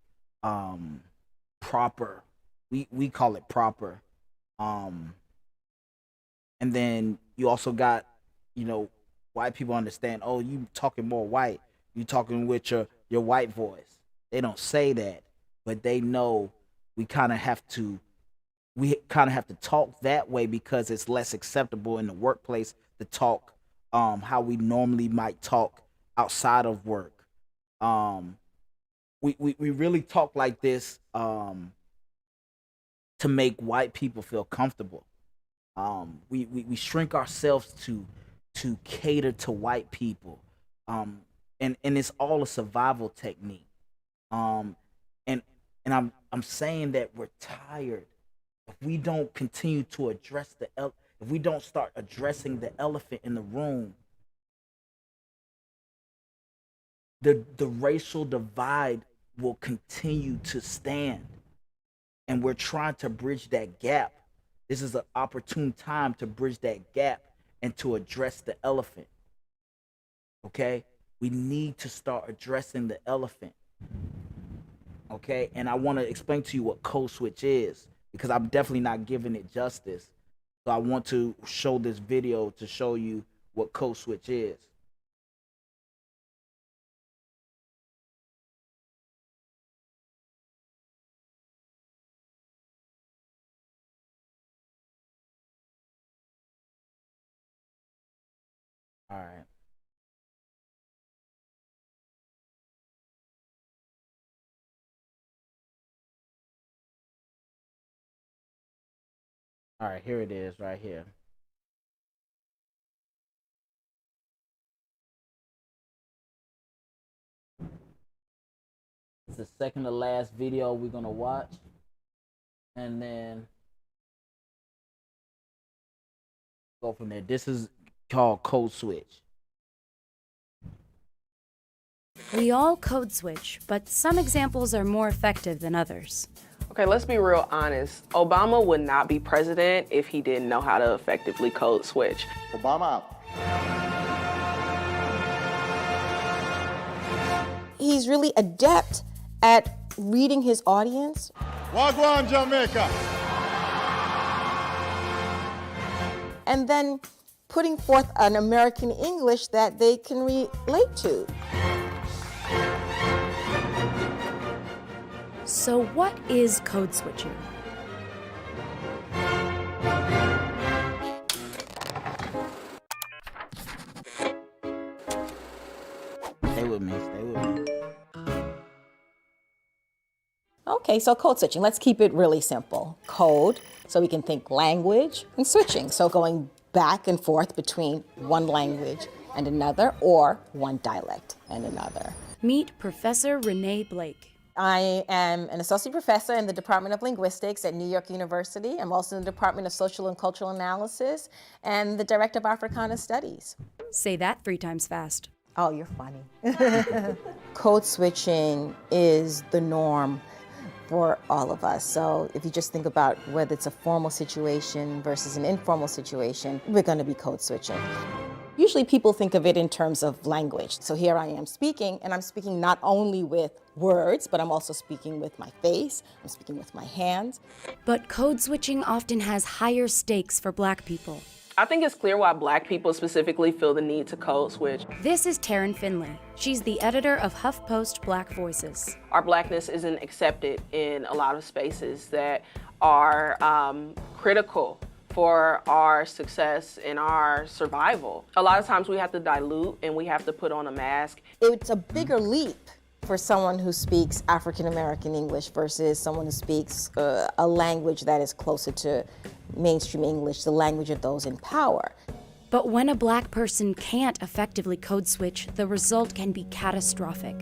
proper. We call it proper. And then you also got, white people understand, oh, you talking more white. You talking with your white voice. They don't say that, but they know we kind of have to talk that way because it's less acceptable in the workplace to talk how we normally might talk outside of work. We really talk like this to make white people feel comfortable. We shrink ourselves to cater to white people. And it's all a survival technique. And I'm saying that we're tired. If we don't continue to address if we don't start addressing the elephant in the room, the racial divide will continue to stand. And we're trying to bridge that gap. This is an opportune time to bridge that gap and to address the elephant. Okay? We need to start addressing the elephant. Okay? And I want to explain to you what code switch is, because I'm definitely not giving it justice. So I want to show this video to show you what code switch is. All right. All right, here it is right here. It's the second to last video we're going to watch. And then go from there. This is called code switch. We all code switch, but some examples are more effective than others. Okay, let's be real honest. Obama would not be president if he didn't know how to effectively code switch. Obama. He's really adept at reading his audience. Wagwan, Jamaica. And then putting forth an American English that they can relate to. So what is code switching? Stay with me. Okay, so code switching, let's keep it really simple. Code, so we can think language, and switching, so going back and forth between one language and another, or one dialect and another. Meet Professor Renee Blake. I am an associate professor in the Department of Linguistics at New York University. I'm also in the Department of Social and Cultural Analysis and the Director of Africana Studies. Say that 3 times fast. Oh, you're funny. Code switching is the norm for all of us. So if you just think about whether it's a formal situation versus an informal situation, we're going to be code switching. Usually people think of it in terms of language. So here I am speaking, and I'm speaking not only with words, but I'm also speaking with my face, I'm speaking with my hands. But code switching often has higher stakes for Black people. I think it's clear why Black people specifically feel the need to code switch. This is Taryn Finley. She's the editor of HuffPost Black Voices. Our Blackness isn't accepted in a lot of spaces that are critical for our success and our survival. A lot of times we have to dilute and we have to put on a mask. It's a bigger leap for someone who speaks African American English versus someone who speaks a language that is closer to mainstream English, the language of those in power. But when a Black person can't effectively code switch, the result can be catastrophic.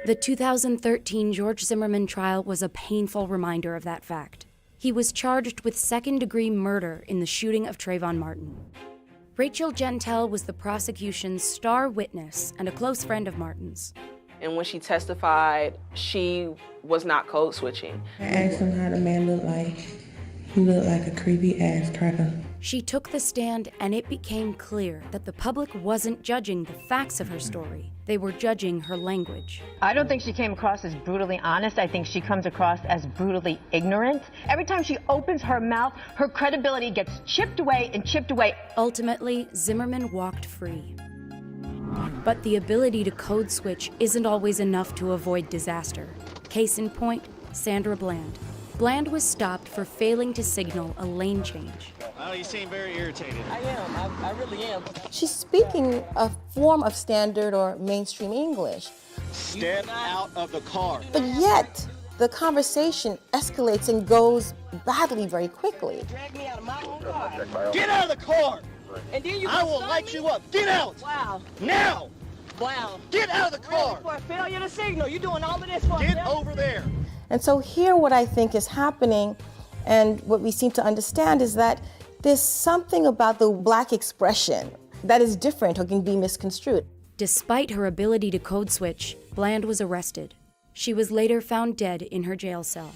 The 2013 George Zimmerman trial was a painful reminder of that fact. He was charged with second-degree murder in the shooting of Trayvon Martin. Rachel Gentile was the prosecution's star witness and a close friend of Martin's. And when she testified, she was not code switching. I asked him how the man looked like. He looked like a creepy ass cracker. She took the stand, and it became clear that the public wasn't judging the facts of her story. They were judging her language. I don't think she came across as brutally honest. I think she comes across as brutally ignorant. Every time she opens her mouth, her credibility gets chipped away and chipped away. Ultimately, Zimmerman walked free. But the ability to code switch isn't always enough to avoid disaster. Case in point, Sandra Bland. Bland was stopped for failing to signal a lane change. Well, you seem very irritated. I am. I really am. She's speaking a form of standard or mainstream English. Step out of the car. But yet, the conversation escalates and goes badly very quickly. Drag me out of my own car. Get out of the car! And then you I will light you up. Get out! Wow. Now! Wow. Get out of the car! Really, for a failure to signal. You're doing all of this for Get over there. And so here what I think is happening, and what we seem to understand, is that there's something about the Black expression that is different or can be misconstrued. Despite her ability to code switch, Bland was arrested. She was later found dead in her jail cell.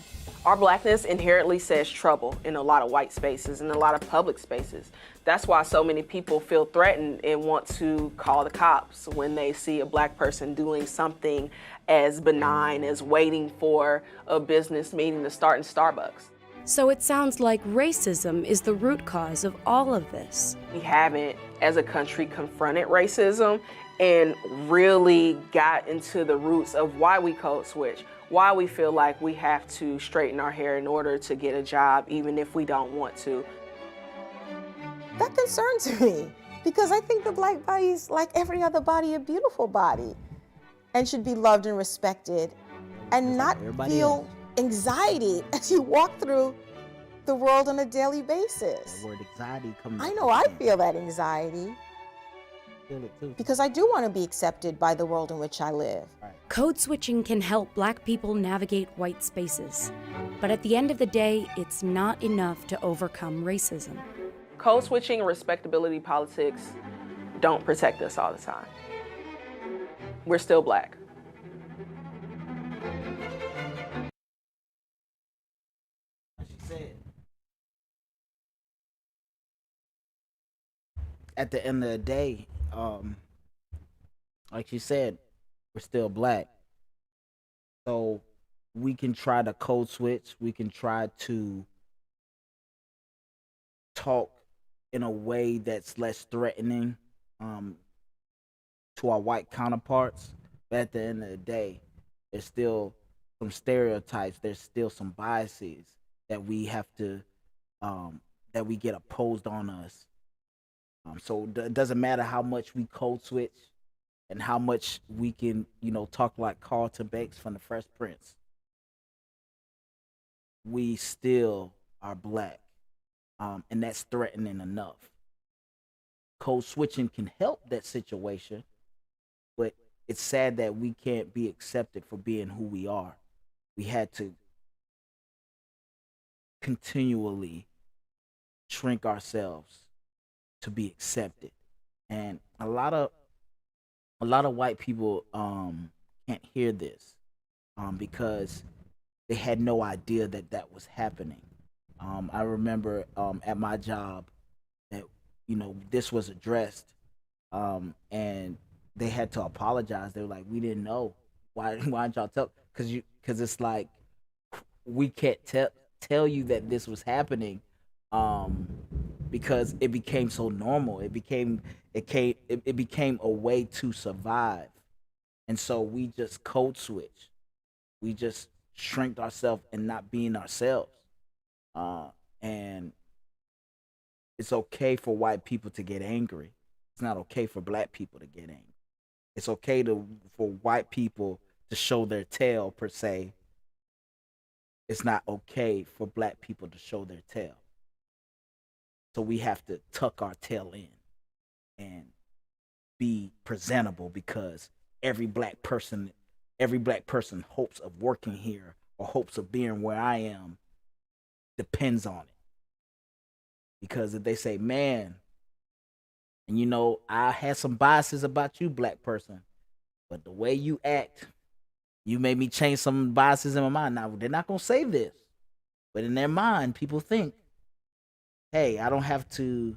Our Blackness inherently says trouble in a lot of white spaces and a lot of public spaces. That's why so many people feel threatened and want to call the cops when they see a Black person doing something as benign as waiting for a business meeting to start in Starbucks. So it sounds like racism is the root cause of all of this. We haven't, as a country, confronted racism and really got into the roots of why we code switch, why we feel like we have to straighten our hair in order to get a job, even if we don't want to. That concerns me, because I think the Black body is, like every other body, a beautiful body and should be loved and respected and not feel anxiety as you walk through the world on a daily basis. The word anxiety comes. I know I feel that anxiety. Feel it too. Because I do want to be accepted by the world in which I live. Code switching can help Black people navigate white spaces. But at the end of the day, it's not enough to overcome racism. Code switching and respectability politics don't protect us all the time. We're still Black. At the end of the day, like she said, we're still Black. So we can try to code switch. We can try to talk in a way that's less threatening to our white counterparts. But at the end of the day, there's still some stereotypes. There's still some biases that we have to, that we get opposed on us. So it doesn't matter how much we code switch and how much we can, talk like Carlton Banks from the Fresh Prince. We still are Black, and that's threatening enough. Code switching can help that situation, but it's sad that we can't be accepted for being who we are. We had to continually shrink ourselves to be accepted, and a lot of white people can't hear this because they had no idea that was happening. I remember at my job that this was addressed, and they had to apologize. They were like, "We didn't know. Why didn't y'all tell?" Because it's like we can't tell you that this was happening. Because it became so normal. It became a way to survive. And so we just code switch. We just shrink ourselves and not being ourselves. And it's okay for white people to get angry. It's not okay for Black people to get angry. It's okay for white people to show their tail, per se. It's not okay for Black people to show their tail. So we have to tuck our tail in and be presentable, because every black person hopes of working here or hopes of being where I am depends on it. Because if they say, "Man, and I had some biases about you, Black person, But the way you act, you made me change some biases in my mind. Now, they're not going to say this, but in their mind, people think, hey, I don't have to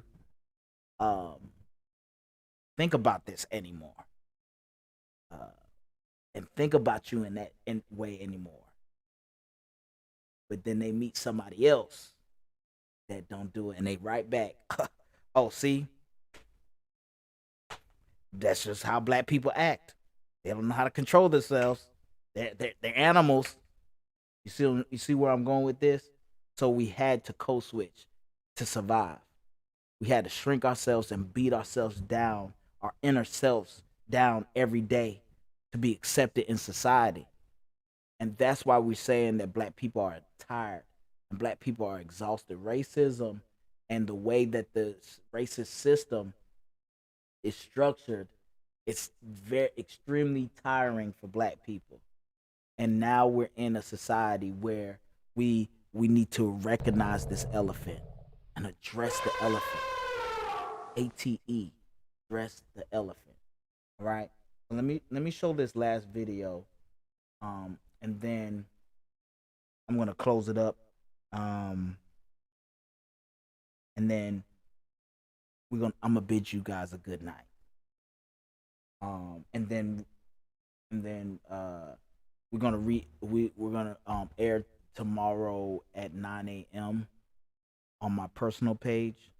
think about this anymore. And think about you in that way anymore. But then they meet somebody else that don't do it, and they right back. Oh, see? That's just how black people act. They don't know how to control themselves. They're animals. You see where I'm going with this? So we had to code switch to survive. We had to shrink ourselves and beat ourselves down, our inner selves down every day to be accepted in society. And that's why we're saying that black people are tired and black people are exhausted. Racism and the way that the racist system is structured, it's very extremely tiring for black people. And now we're in a society where we need to recognize this elephant and address the elephant. ATE, address the elephant. All right. Let me show this last video, and then I'm gonna close it up, and then I'm gonna bid you guys a good night. And then we're gonna air tomorrow at 9 a.m. on my personal page,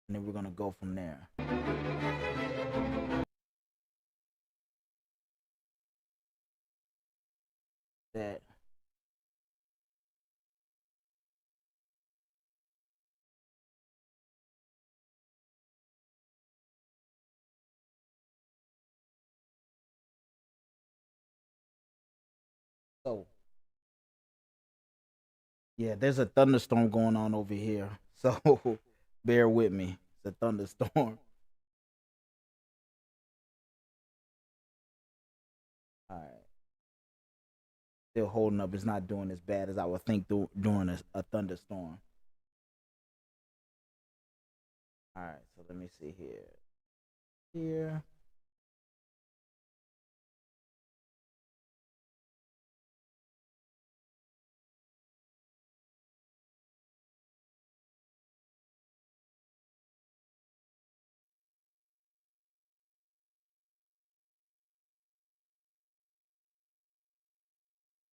and then we're gonna go from there. That so yeah, there's a thunderstorm going on over here, so bear with me. It's a thunderstorm. All right. Still holding up. It's not doing as bad as I would think during a thunderstorm. All right, so let me see here. Here.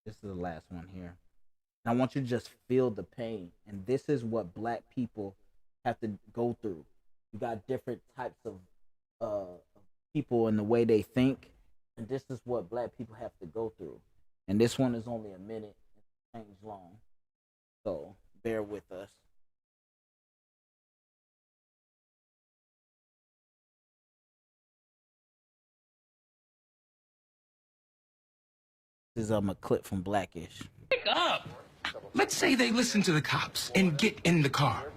This is the last one here. And I want you to just feel the pain. And this is what black people have to go through. You got different types of people and the way they think. And this is what black people have to go through. And this one is only a minute and change long. So bear with us. This is a clip from Blackish. Wake up! Let's say they listen to the cops and get in the car.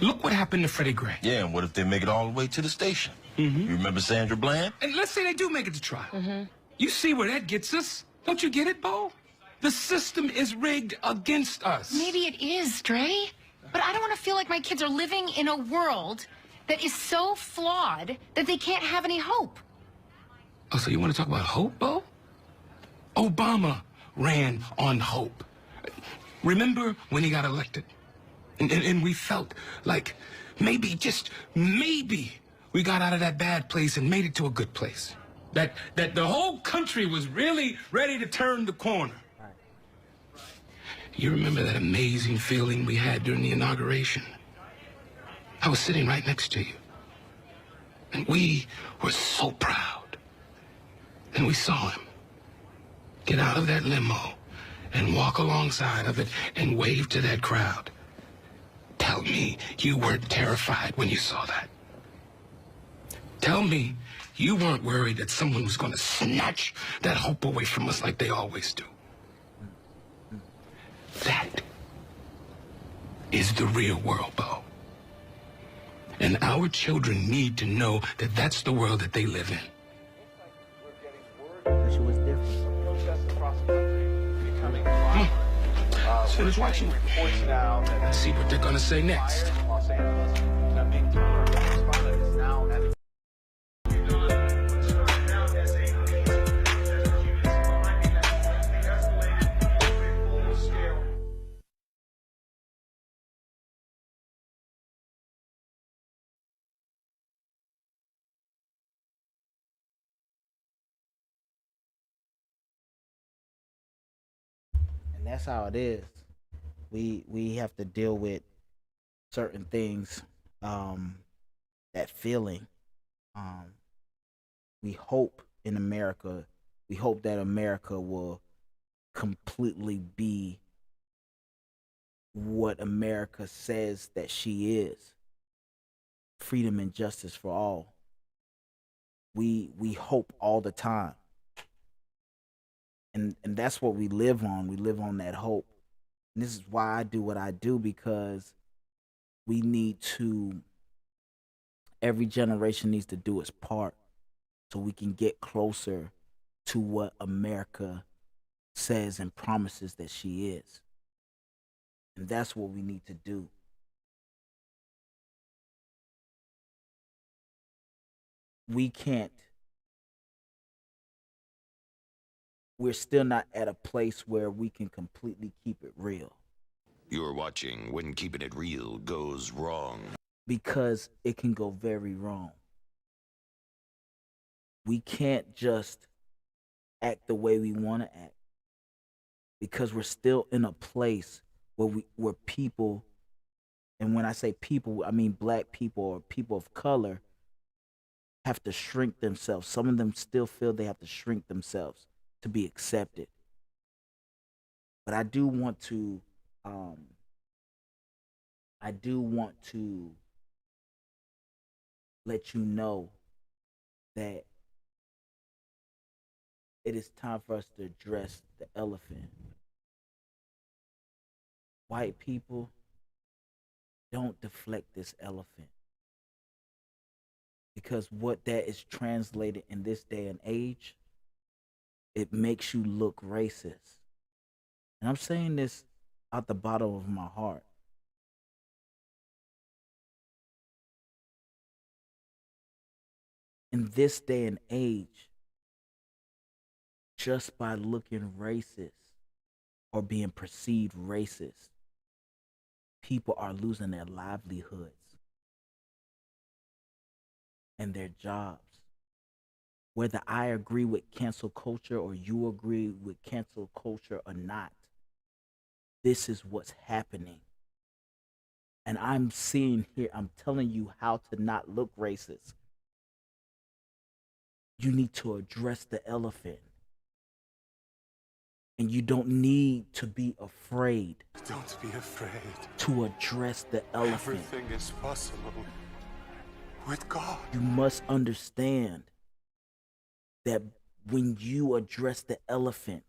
Look what happened to Freddie Gray. Yeah, and what if they make it all the way to the station? You remember Sandra Bland? And let's say they do make it to trial. You see where that gets us? Don't you get it, Bo? The system is rigged against us. Maybe it is, Dre. But I don't want to feel like my kids are living in a world that is so flawed that they can't have any hope. Oh, so you want to talk about hope, Bo? Obama ran on hope. Remember when he got elected? And we felt like maybe, just maybe, we got out of that bad place and made it to a good place. That the whole country was really ready to turn the corner. You remember that amazing feeling we had during the inauguration? I was sitting right next to you. And we were so proud. And we saw him get out of that limo and walk alongside of it and wave to that crowd. Tell me you weren't terrified when you saw that. Tell me you weren't worried that someone was going to snatch that hope away from us like they always do. That is the real world, Bo. And our children need to know that that's the world that they live in. Let's finish watching. Let's see what they're gonna say next. that's how it is. We have to deal with certain things, that feeling. We hope in America, we hope that America will completely be what America says that she is. Freedom and justice for all. We hope all the time. And that's what we live on. We live on that hope. And this is why I do what I do, because we need to, every generation needs to do its part so we can get closer to what America says and promises that she is. And that's what we need to do. We can't, we're still not at a place where we can completely keep it real. You're watching When Keeping It Real Goes Wrong. Because it can go very wrong. We can't just act the way we want to act, because we're still in a place where people, and when I say people, I mean black people or people of color, have to shrink themselves. Some of them still feel they have to shrink themselves to be accepted. But I do want to let you know that it is time for us to address the elephant. White people, don't deflect this elephant. Because what that is translated in this day and age, it makes you look racist. And I'm saying this out the bottom of my heart. In this day and age, just by looking racist or being perceived racist, people are losing their livelihoods and their jobs. Whether I agree with cancel culture or you agree with cancel culture or not, this is what's happening. And I'm seeing here, I'm telling you how to not look racist. You need to address the elephant. And you don't need to be afraid. Don't be afraid. To address the elephant. Everything is possible with God. You must understand that when you address the elephant,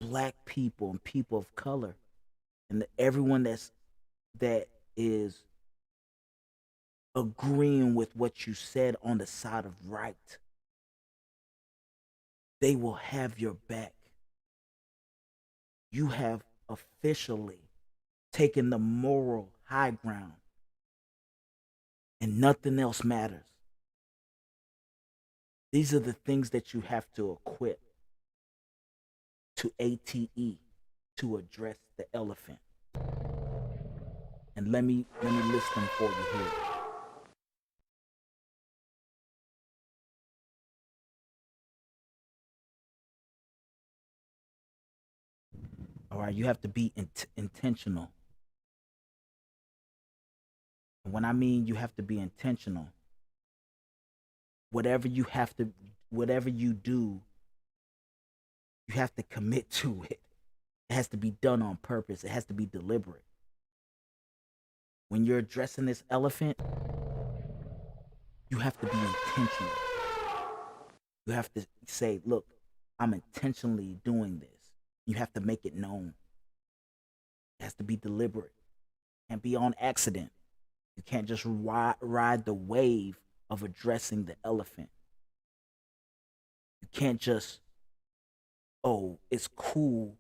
black people and people of color, and everyone that is agreeing with what you said on the side of right, they will have your back. You have officially taken the moral high ground, and nothing else matters. These are the things that you have to equip to ATE to address the elephant. And let me list them for you here. All right, you have to be intentional. And when I mean you have to be intentional, whatever you do, you have to commit to it. It has to be done on purpose. It has to be deliberate. When you're addressing this elephant, you have to be intentional. You have to say, look, I'm intentionally doing this. You have to make it known. It has to be deliberate. It can't be on accident. You can't just ride the wave of addressing the elephant. You can't just, oh, it's cool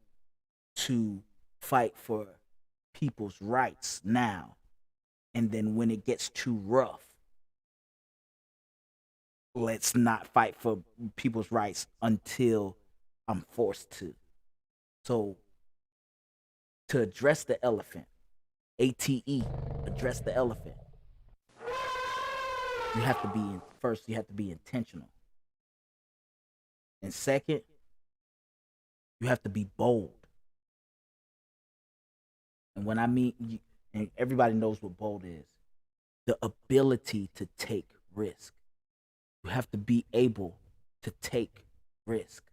to fight for people's rights now, and then when it gets too rough, let's not fight for people's rights until I'm forced to. So, to address the elephant, ATE, address the elephant, you have to be, first, you have to be intentional. And second, You have to be bold. And when I mean, and everybody knows what bold is, the ability to take risk. You have to be able to take risk.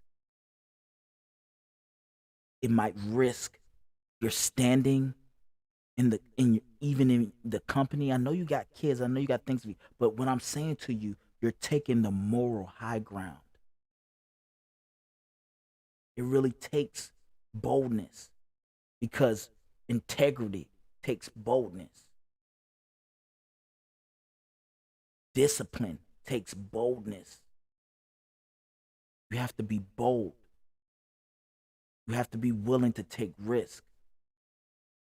It might risk your standing even in the company. I know you got kids. I know you got things to be, but what I'm saying to you, you're taking the moral high ground. It really takes boldness because integrity takes boldness. Discipline takes boldness. You have to be bold. You have to be willing to take risk.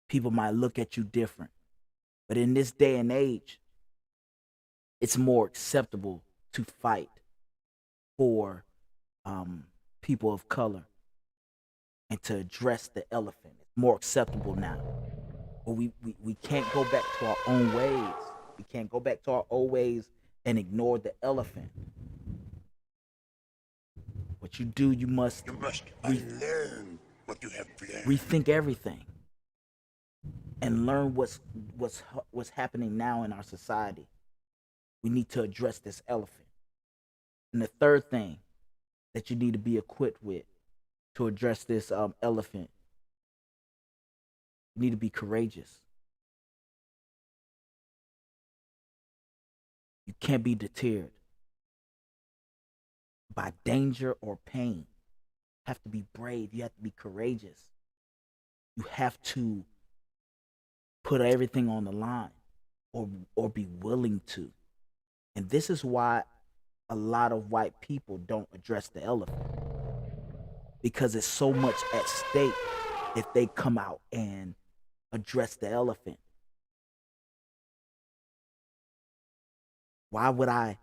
People might look at you different. But in this day and age, it's more acceptable to fight for people of color and to address the elephant. It's more acceptable now. But we can't go back to our own ways. We can't go back to our old ways and ignore the elephant. What you do, you must unlearn what you have learned. Rethink everything and learn what's happening now in our society. We need to address this elephant. And the third thing that you need to be equipped with to address this elephant, you need to be courageous. You can't be deterred by danger or pain. You have to be brave. You have to be courageous. You have to put everything on the line or be willing to. And this is why a lot of white people don't address the elephant, because it's so much at stake if they come out and address the elephant. Why would I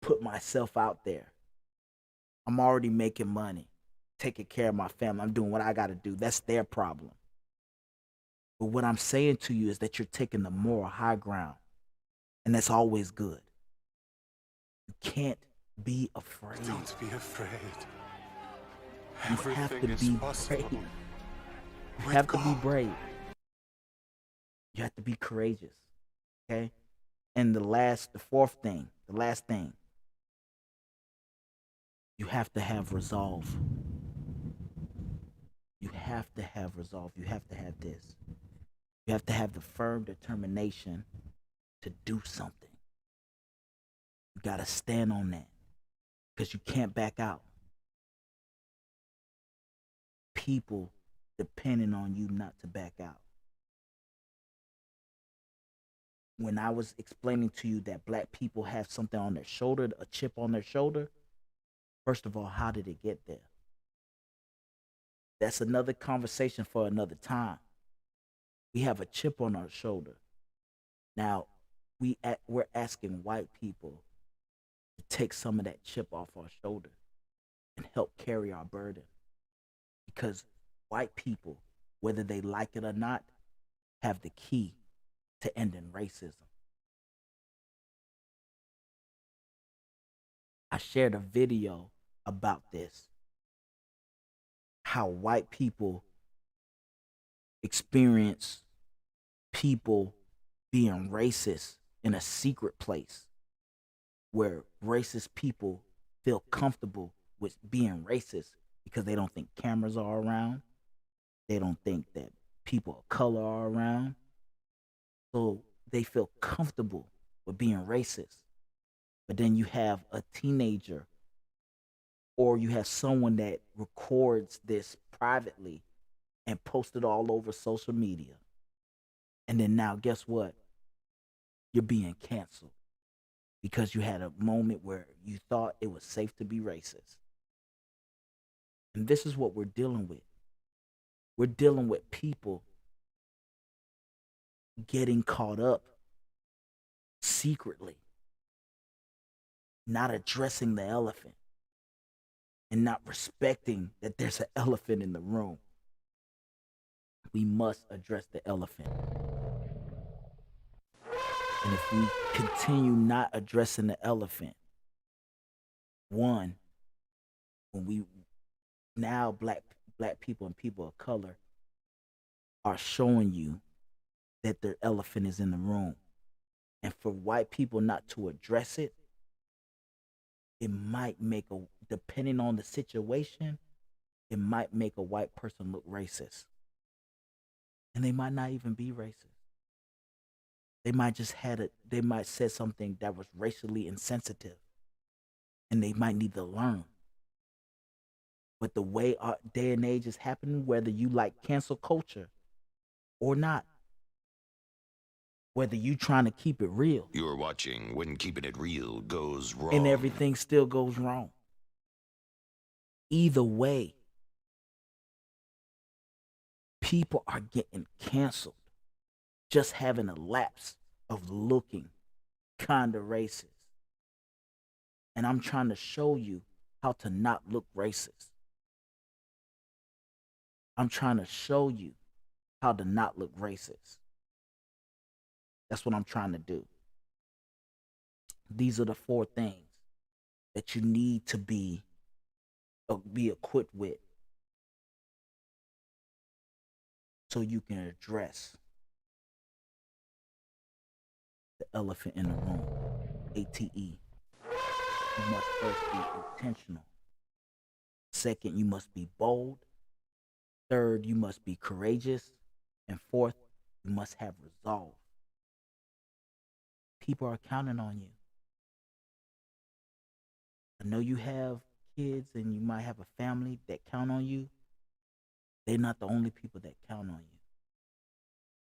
put myself out there? I'm already making money, taking care of my family. I'm doing what I got to do. That's their problem. But what I'm saying to you is that you're taking the moral high ground, and that's always good. You can't be afraid. Don't be afraid. You have to be brave. You have to be brave. You have to be courageous. Okay? And the last thing, you have to have resolve. You have to have resolve. You have to have this. You have to have the firm determination to do something. You got to stand on that because you can't back out. People depending on you not to back out. When I was explaining to you that black people have something on their shoulder, a chip on their shoulder, first of all, how did it get there? That's another conversation for another time. We have a chip on our shoulder. Now, we're asking white people to take some of that chip off our shoulder and help carry our burden. Because white people, whether they like it or not, have the key to ending racism. I shared a video about this, how white people experience people being racist in a secret place where racist people feel comfortable with being racist because they don't think cameras are around. They don't think that people of color are around. So they feel comfortable with being racist. But then you have a teenager or you have someone that records this privately and posts it all over social media. And then now guess what? You're being canceled because you had a moment where you thought it was safe to be racist. And this is what we're dealing with. We're dealing with people getting caught up secretly, not addressing the elephant and not respecting that there's an elephant in the room. We must address the elephant. And if we continue not addressing the elephant, one, when we now black people and people of color are showing you that their elephant is in the room. And for white people not to address it, it might make depending on the situation, it might make a white person look racist. And they might not even be racist. They might just they might say something that was racially insensitive. And they might need to learn. But the way our day and age is happening, whether you like cancel culture or not, whether you trying to keep it real. You're watching When Keeping It Real Goes Wrong. And everything still goes wrong. Either way, people are getting canceled just having a lapse of looking kind of racist. And I'm trying to show you how to not look racist. I'm trying to show you how to not look racist. That's what I'm trying to do. These are the 4 things that you need to be equipped with so you can address the elephant in the room, ATE. You must first be intentional. Second, you must be bold. Third, you must be courageous. And fourth, you must have resolve. People are counting on you. I know you have kids and you might have a family that count on you. They're not the only people that count on you.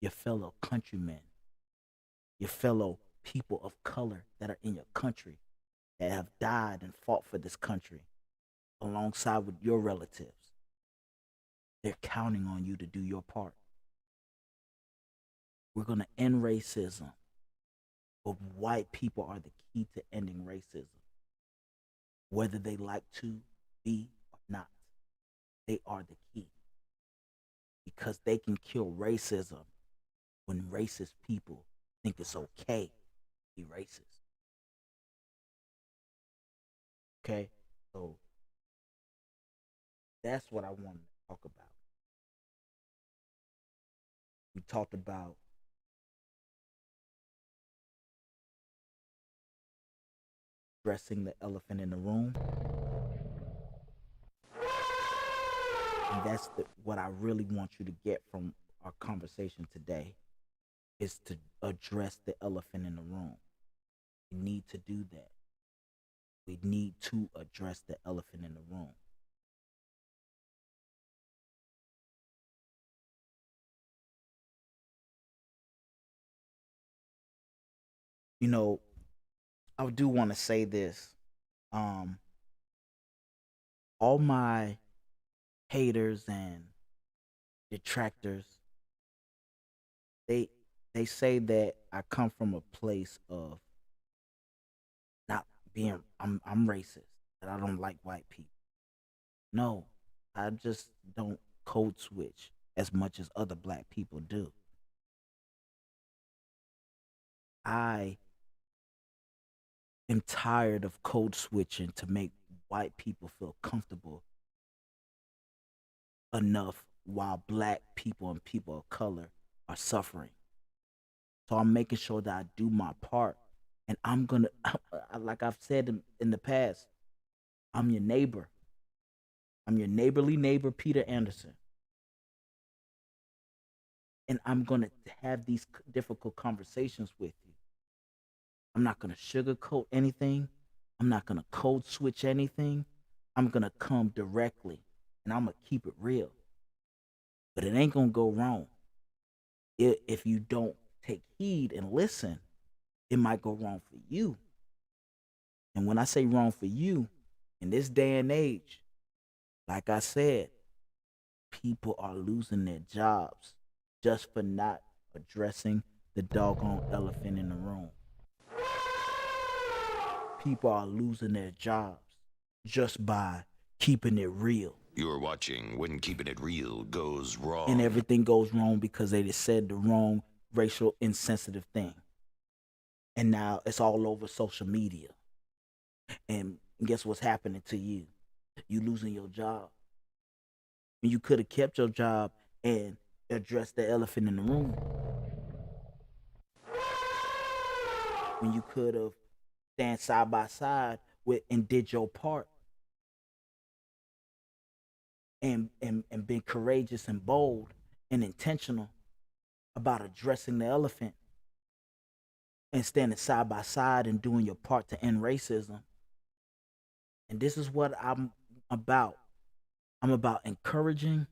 Your fellow countrymen, your fellow people of color that are in your country, that have died and fought for this country alongside with your relatives. They're counting on you to do your part. We're going to end racism, but white people are the key to ending racism. Whether they like to be or not, they are the key. Because they can kill racism when racist people think it's okay to be racist. Okay? So that's what I wanted to talk about. We talked about addressing the elephant in the room. And that's what I really want you to get from our conversation today, is to address the elephant in the room. We need to do that. We need to address the elephant in the room. You know, I do want to say this. All my haters and detractors, they say that I come from a place of not being I'm racist, that I don't like white people. No, I just don't code switch as much as other black people do. I am tired of code switching to make white people feel comfortable enough while black people and people of color are suffering. So I'm making sure that I do my part. And I'm going to, like I've said in the past, I'm your neighbor. I'm your neighborly neighbor, Peter Anderson. And I'm going to have these difficult conversations with you. I'm not going to sugarcoat anything. I'm not going to code switch anything. I'm going to come directly and I'm going to keep it real. But it ain't going to go wrong. If you don't take heed and listen, it might go wrong for you. And when I say wrong for you, in this day and age, like I said, people are losing their jobs just for not addressing the doggone elephant in the room. People are losing their jobs just by keeping it real. You're watching When Keeping It Real Goes Wrong. And everything goes wrong because they just said the wrong racial insensitive thing. And now it's all over social media. And guess what's happening to you? You losing your job. when you could have kept your job and addressed the elephant in the room. When you could have stand side by side with and did your part and been courageous and bold and intentional about addressing the elephant and standing side by side and doing your part to end racism. And this is what I'm about. I'm about encouraging.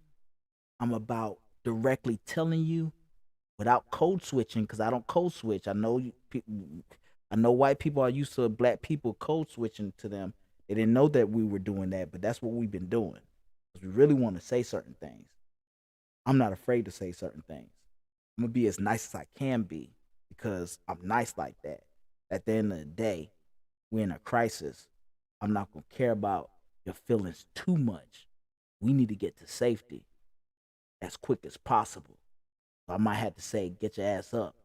I'm about directly telling you without code switching, because I don't code switch. I know white people are used to black people code switching to them. They didn't know that we were doing that, but that's what we've been doing. We really want to say certain things. I'm not afraid to say certain things. I'm going to be as nice as I can be because I'm nice like that. At the end of the day, we're in a crisis. I'm not going to care about your feelings too much. We need to get to safety as quick as possible. So I might have to say, get your ass up.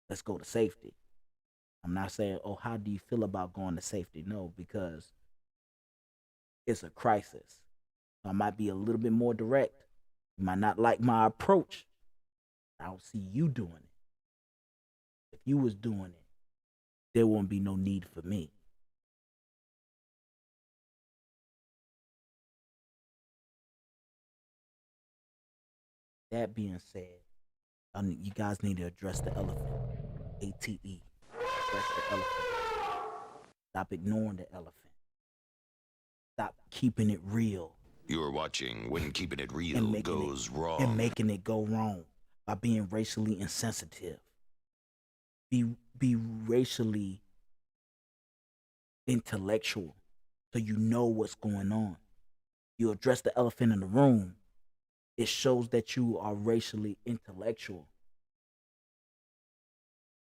Let's go to safety. I'm not saying, oh, how do you feel about going to safety? No, because it's a crisis. So I might be a little bit more direct. You might not like my approach. I don't see you doing it. If you was doing it, there won't be no need for me. That being said, you guys need to address the elephant. ATE. Address the elephant. Stop ignoring the elephant. Stop keeping it real. You're watching When Keeping It Real Goes Wrong. And making it go wrong by being racially insensitive. Be racially intellectual so you know what's going on. You address the elephant in the room. It shows that you are racially intellectual.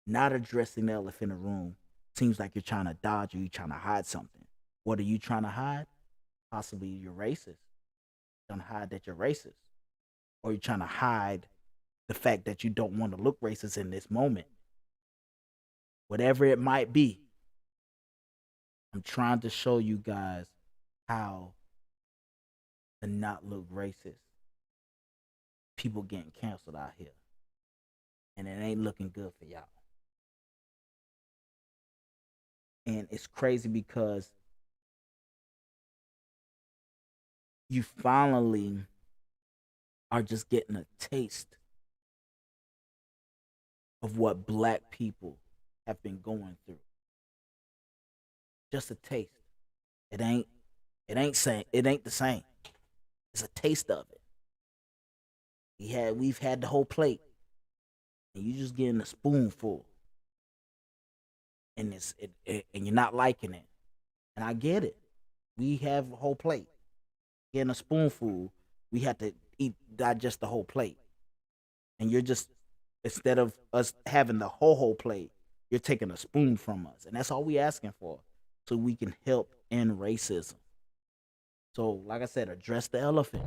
Not addressing the elephant in the room seems like you're trying to dodge or you're trying to hide something. What are you trying to hide? Possibly you're racist. You're trying to hide that you're racist. Or you're trying to hide the fact that you don't want to look racist in this moment. Whatever it might be, I'm trying to show you guys how to not look racist. People getting canceled out here. And it ain't looking good for y'all. And it's crazy because you finally are just getting a taste of what black people have been going through. Just a taste. It ain't the same. It's a taste of it. We've had the whole plate. And you just getting a spoonful. And and you're not liking it. And I get it. We have a whole plate. Getting a spoonful, we have to digest the whole plate. And you're just, instead of us having the whole plate, you're taking a spoon from us. And that's all we asking for. So we can help end racism. So, like I said, address the elephant.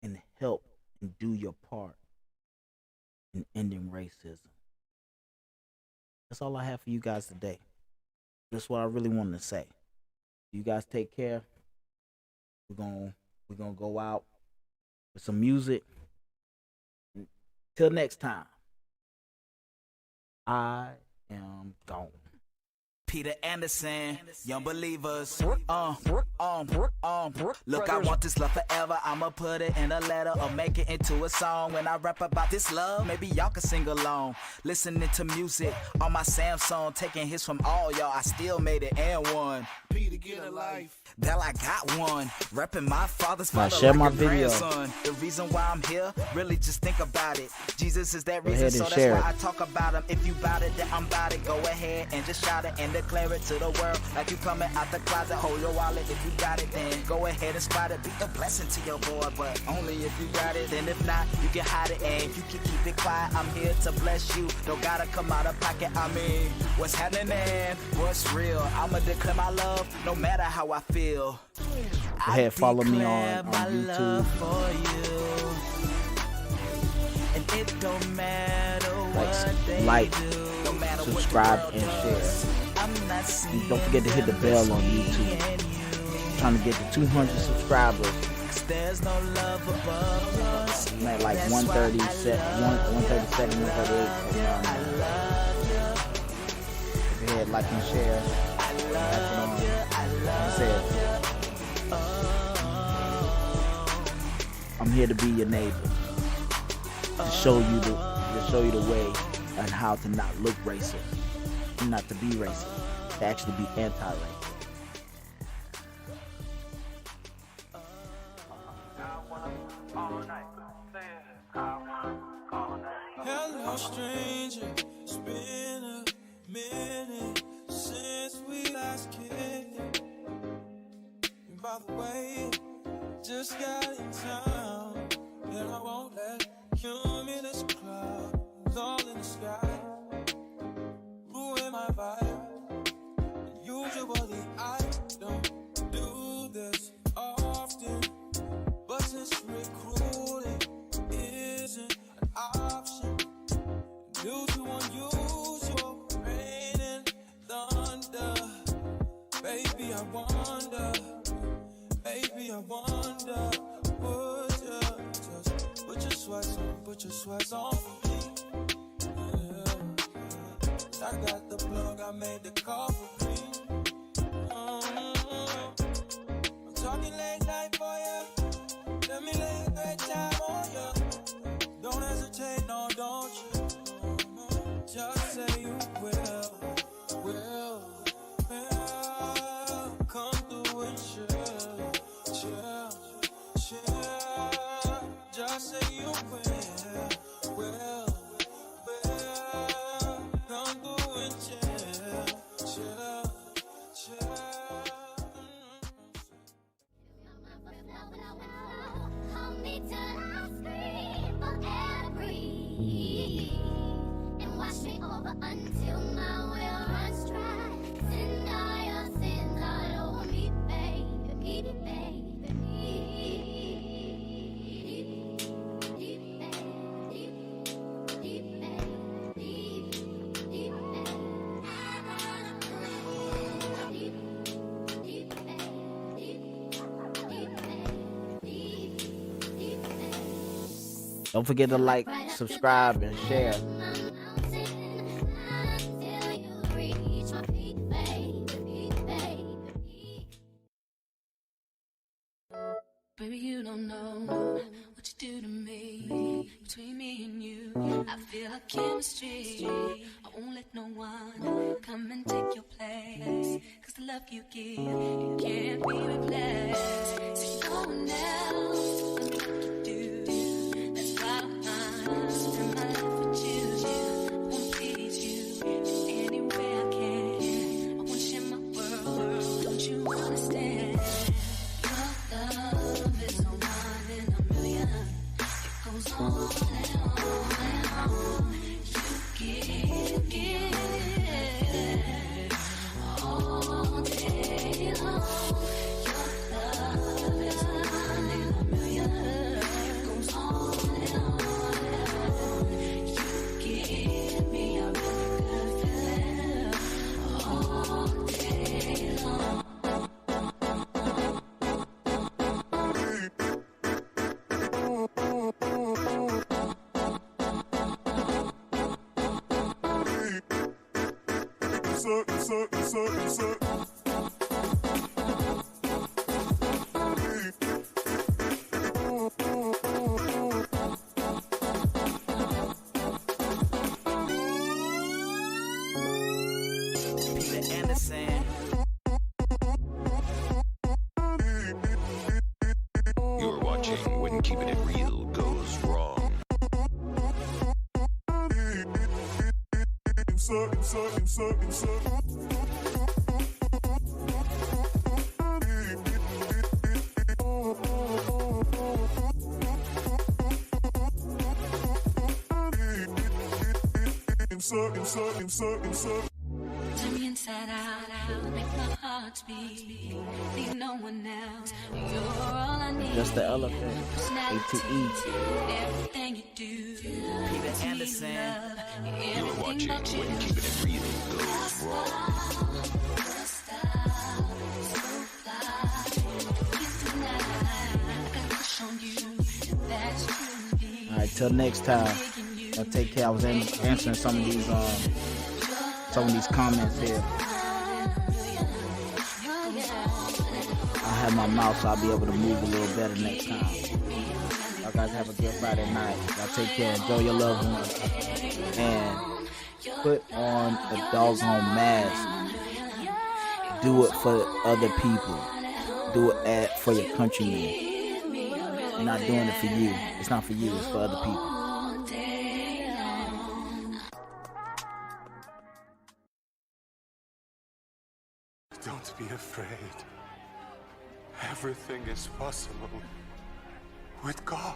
And help and do your part in ending racism. That's all I have for you guys today. That's what I really wanted to say. You guys take care. We're gonna go out with some music. Till next time. I am gone. Peter Anderson, Young Believers. Look, I want this love forever. I'ma put it in a letter or make it into a song. When I rap about this love, maybe y'all can sing along. Listening to music on my Samsung, taking hits from all y'all. I still made it and one. Peter, get a life. Well, I got one. Repping my father's father share like my a video. grandson. The reason why I'm here, really just think about it. Jesus is that Go reason, ahead so and that's share why it. I talk about him. If you bout it, then I'm bout it. Go ahead and just shout it and declare it to the world. Like you coming out the closet, hold your wallet. If you got it, then go ahead and spot it. Be a blessing to your boy, but only if you got it. And if not, you can hide it. And if you can keep it quiet, I'm here to bless you. Don't gotta come out of pocket. I mean, what's happening? What's real? I'ma declare my love, no matter how I feel. Go ahead, follow me on YouTube. And it don't matter what they Like, do. No matter subscribe, what and the world share. does. And don't forget to hit the bell on YouTube. Trying to get to 200 subscribers. I'm at like 137, 138. Go ahead, like and share. Like I said, I'm here to be your neighbor. To show you the way on how to not look racist, and not to be racist, to actually be anti-racist. Hello, stranger. It's been a minute since we last kicked it. And by the way, just got in town, and I won't let cumulus clouds all in the sky ruin my vibe. And usually I don't do this often, but since recruiting isn't an option due to unusual rain and thunder, baby, I wonder, would you just put your sweats on for me? Yeah. I got the plug, I made the call for me. I'm talking late night for you. Let me lay a great time on you. Don't hesitate, no, don't you? Just say you will. Come through and chill. Just say you will. Come through and chill. Hold me till I scream for air to breathe, and wash me over until my well runs dry. Send all your sins all over me, baby, baby. Don't forget to like, subscribe, and share. Baby, you don't know what you do to me. Between me and you, I feel like chemistry. I won't let no one come and take your place. Cause the love you give, it can't be replaced. So no one else knows what to do. That's why I spend my life with you. I won't please you in any way I can. I want you in my world, don't you understand? Love is no one in a million. It goes on and on and on. You give all day long. Your love is no one in a million. It goes on and on and on. You give me a really good feeling all day long. Peter Anderson. You're watching When Keeping It Real Goes Wrong. Turn me inside out, make my heart beat. Need no one else. You're all I need. Just the elephant. ATE. Everything you do. Peter Anderson. You're watching When Keeping It Real Goes Wrong. Alright, till next time. I'll take care. I was answering some of these comments here. I have my mouth, so I'll be able to move a little better next time. Y'all guys have a good Friday night. Y'all take care. Enjoy your loved ones. And put on a doggone mask. Do it for other people. Do it for your countrymen. You're not doing it for you. It's not for you. It's for other people. Don't be afraid. Everything is possible with God.